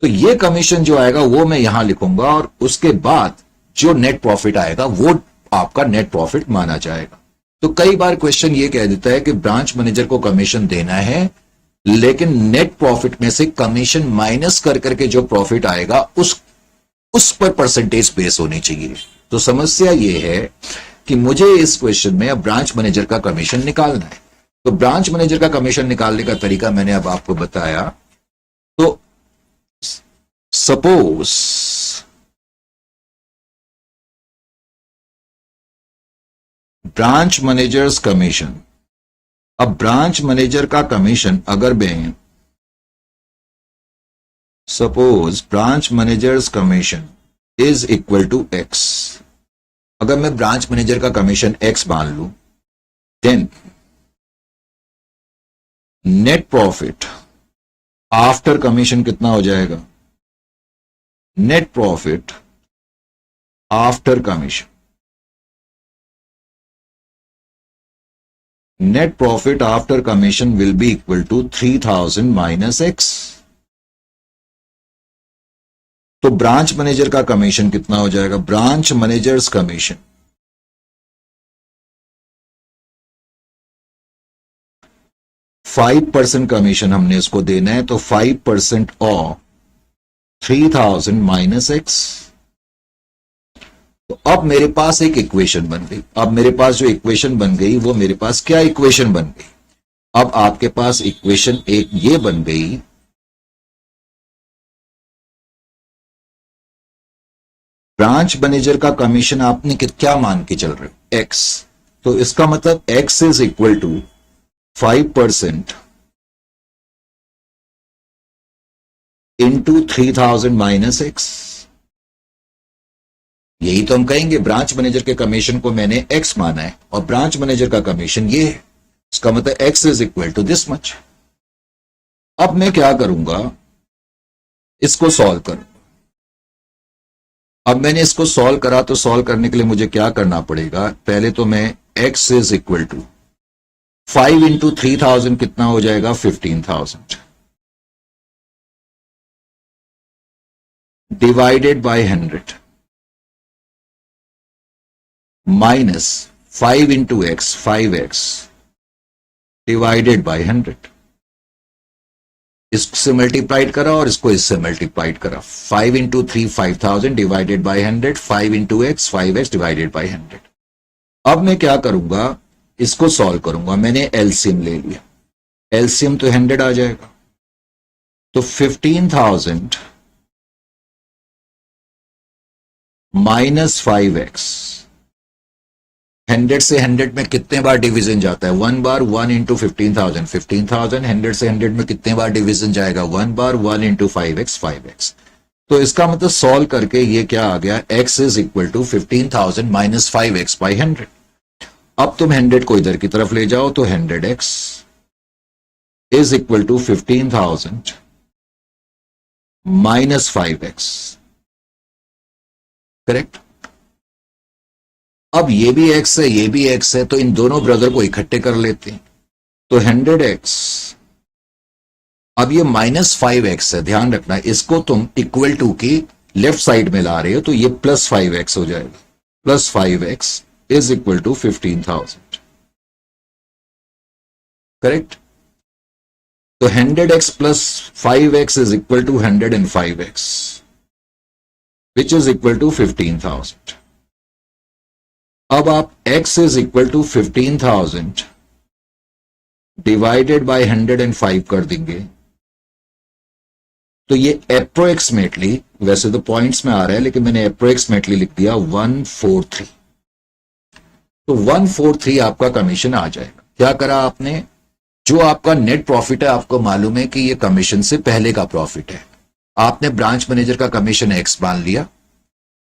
तो ये कमीशन जो आएगा वो मैं यहां लिखूंगा और उसके बाद जो नेट प्रॉफिट आएगा वो आपका नेट प्रॉफिट माना जाएगा। तो कई बार क्वेश्चन ये कह देता है कि ब्रांच मैनेजर को कमीशन देना है, लेकिन नेट प्रॉफिट में से कमीशन माइनस कर करके जो प्रॉफिट आएगा उस पर परसेंटेज बेस होनी चाहिए। तो समस्या ये है कि मुझे इस क्वेश्चन में अब ब्रांच मैनेजर का कमीशन निकालना है। तो ब्रांच मैनेजर का कमीशन निकालने का तरीका मैंने अब आपको बताया। तो सपोज ब्रांच मैनेजर्स कमीशन, अब ब्रांच मैनेजर का कमीशन अगर मैं suppose branch managers commission is equal to x, अगर मैं ब्रांच मैनेजर का कमीशन एक्स मान लूं, then net profit after commission कितना हो जाएगा? Net profit after commission, net profit after commission will be equal to 3000 minus x. तो branch manager का कमीशन कितना हो जाएगा? ब्रांच मैनेजर्स कमीशन 5% कमीशन हमने इसको देना है, तो 5% ऑफ 3000 माइनस एक्स। तो अब मेरे पास एक इक्वेशन बन गई। अब मेरे पास जो इक्वेशन बन गई वो मेरे पास क्या इक्वेशन बन गई? अब आपके पास इक्वेशन एक ये बन गई, ब्रांच मैनेजर का कमीशन आपने क्या मान के चल रहे हो? एक्स। तो इसका मतलब x is equal to 5% into 3000 minus x. यही तो हम कहेंगे, ब्रांच मैनेजर के कमीशन को मैंने एक्स माना है और ब्रांच मैनेजर का कमीशन ये है, इसका मतलब x is equal to this much. अब मैं क्या करूंगा, इसको सॉल्व करूंगा। अब मैंने इसको सॉल्व करा, तो सॉल्व करने के लिए मुझे क्या करना पड़ेगा? पहले तो मैं x is equal to 5 into 3000 कितना हो जाएगा? 15000 divided by 100 minus 5 into x 5x divided by 100। इससे मल्टीप्लाइड करा और इसको इससे मल्टीप्लाइड करा। 5 into 3 5000 divided by 100, 5 into x 5x divided by 100। अब मैं क्या करूंगा, इसको सॉल्व करूंगा। मैंने एलसीएम ले लिया, एलसीएम तो 100 आ जाएगा। तो 15000 माइनस 5x, 100 से 100 में कितने बार डिवीजन जाता है? 1 बार। 1 इंटू 15000 15000, 100 से 100 में कितने बार डिवीजन जाएगा? 1 बार। 1 इंटू 5x 5x। तो इसका मतलब सॉल्व करके ये क्या आ गया? x is equal to 15000 minus 5x by 100। अब तुम 100 को इधर की तरफ ले जाओ तो 100x is equal to 15000 minus 5x। Correct. अब ये भी x है, ये भी x है, तो इन दोनों ब्रदर को इकट्ठे कर लेते हैं। तो 100x, अब ये -5x है, ध्यान रखना, इसको तुम इक्वल टू की लेफ्ट साइड में ला रहे हो, तो ये +5x हो जाएगा। +5x is equal to 15,000, correct. तो 100x plus 5x is equal to 105x, which is equal to 15,000. अब आप x is equal to 15,000 divided by 105 कर देंगे, तो ये अप्रोक्सीमेटली, वैसे तो पॉइंट्स में आ रहा है लेकिन मैंने अप्रोक्सीमेटली लिख दिया 143। तो 143 आपका कमीशन आ जाएगा। क्या करा आपने, जो आपका नेट प्रॉफिट है, आपको मालूम है कि ये कमीशन से पहले का प्रॉफिट है, आपने ब्रांच मैनेजर का कमीशन x मान लिया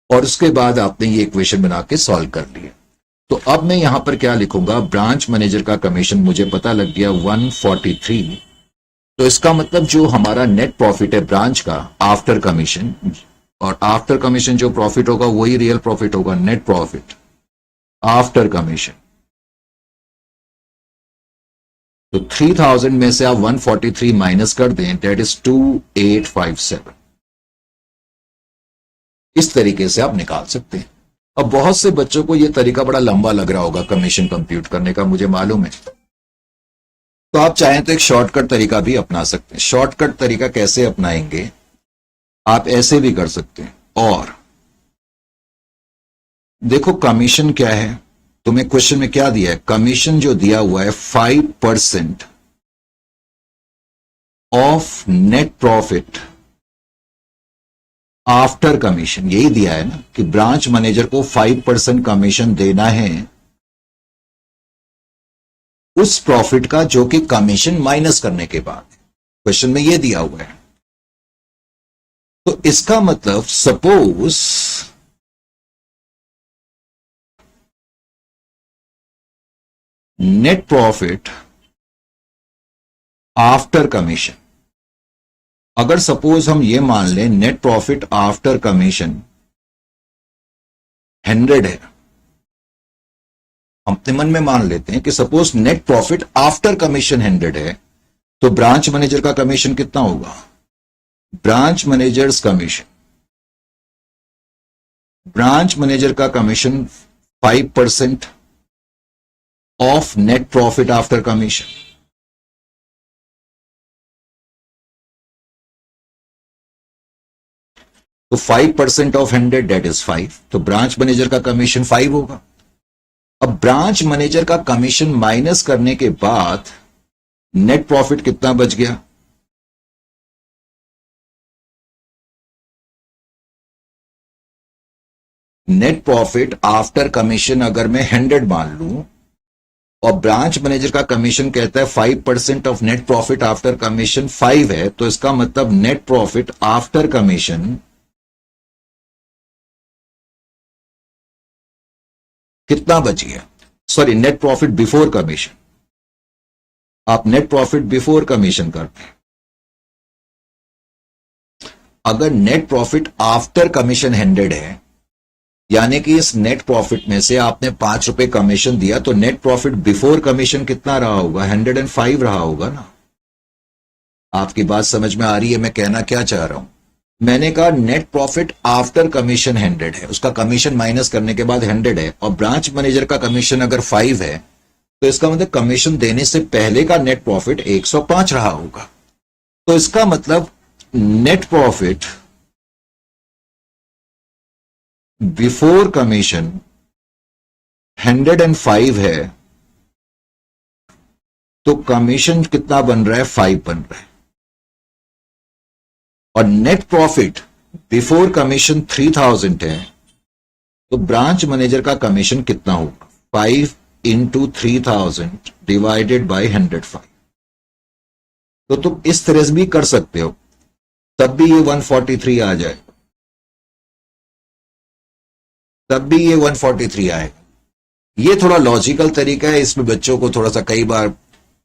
और उसके बाद आपने ये इक्वेशन बना के सॉल्व कर लिया। तो अब मैं यहां पर क्या लिखूंगा, ब्रांच मैनेजर का कमीशन मुझे पता लग गया 143, तो इसका मतलब जो हमारा नेट प्रॉफिट है ब्रांच का आफ्टर कमीशन, और आफ्टर कमीशन जो प्रॉफिट होगा वही रियल प्रॉफिट होगा, नेट प्रॉफिट आफ्टर कमीशन। तो 3000 में से आप 143 माइनस कर दें, दैट इज 2857। इस तरीके से आप निकाल सकते हैं। अब बहुत से बच्चों को यह तरीका बड़ा लंबा लग रहा होगा कमीशन कंप्यूट करने का, मुझे मालूम है, तो आप चाहें तो एक शॉर्टकट तरीका भी अपना सकते हैं। शॉर्टकट तरीका कैसे अपनाएंगे, आप ऐसे भी कर सकते हैं। और देखो कमीशन क्या है, तुम्हें क्वेश्चन में क्या दिया है, कमीशन जो दिया हुआ है 5% of net profit after commission, यही दिया है ना कि ब्रांच मैनेजर को 5% कमीशन देना है उस प्रॉफिट का जो कि कमीशन माइनस करने के बाद, क्वेश्चन में यह दिया हुआ है। तो इसका मतलब suppose net profit after commission, अगर सपोज हम ये मान लें नेट प्रॉफिट आफ्टर कमीशन 100 है, हम अपने मन में मान लेते हैं कि suppose net profit after commission 100 है, तो ब्रांच मैनेजर का कमीशन कितना होगा, branch managers commission, branch manager का commission 5% of net profit after commission. तो 5% ऑफ 100 डेट इज 5, तो ब्रांच मैनेजर का कमीशन 5 होगा। अब ब्रांच मैनेजर का कमीशन माइनस करने के बाद नेट प्रॉफिट कितना बच गया, नेट प्रॉफिट आफ्टर कमीशन अगर मैं 100 मान लूं और ब्रांच मैनेजर का कमीशन कहता है 5% of net profit after commission 5 है, तो इसका मतलब नेट प्रॉफिट आफ्टर कमीशन कितना बच गया, sorry net profit before commission, आप नेट प्रॉफिट बिफोर कमीशन करते हैं। अगर नेट प्रॉफिट आफ्टर कमीशन 100 है, यानी कि इस नेट प्रॉफिट में से आपने 5 रुपए कमीशन दिया, तो नेट प्रॉफिट बिफोर कमीशन कितना रहा होगा, 105 रहा होगा ना। आपकी बात समझ में आ रही है मैं कहना क्या चाह रहा हूं, मैंने कहा नेट प्रॉफिट आफ्टर कमीशन 100 है, उसका कमीशन माइनस करने के बाद 100 है, और ब्रांच मैनेजर का कमीशन अगर 5 है, तो इसका मतलब कमीशन देने से पहले का नेट प्रॉफिट 105 रहा होगा। तो इसका मतलब नेट प्रॉफिट बिफोर कमीशन 105 है, तो कमीशन कितना बन रहा है, 5 बन रहा है। और नेट प्रॉफिट बिफोर कमीशन 3000 है, तो ब्रांच मैनेजर का कमीशन कितना होगा, 5 इंटू 3000 डिवाइडेड बाई 105। तो तुम इस तरह से भी कर सकते हो, तब भी ये 143 आ जाए, तब भी ये 143 आएगा। ये थोड़ा लॉजिकल तरीका है, इसमें बच्चों को थोड़ा सा कई बार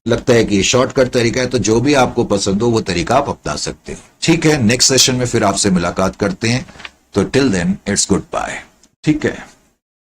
लगता है कि ये शॉर्टकट तरीका है, तो जो भी आपको पसंद हो वो तरीका आप अपना सकते हो। ठीक है, नेक्स्ट सेशन में फिर आपसे मुलाकात करते हैं, तो till then it's good bye. ठीक है।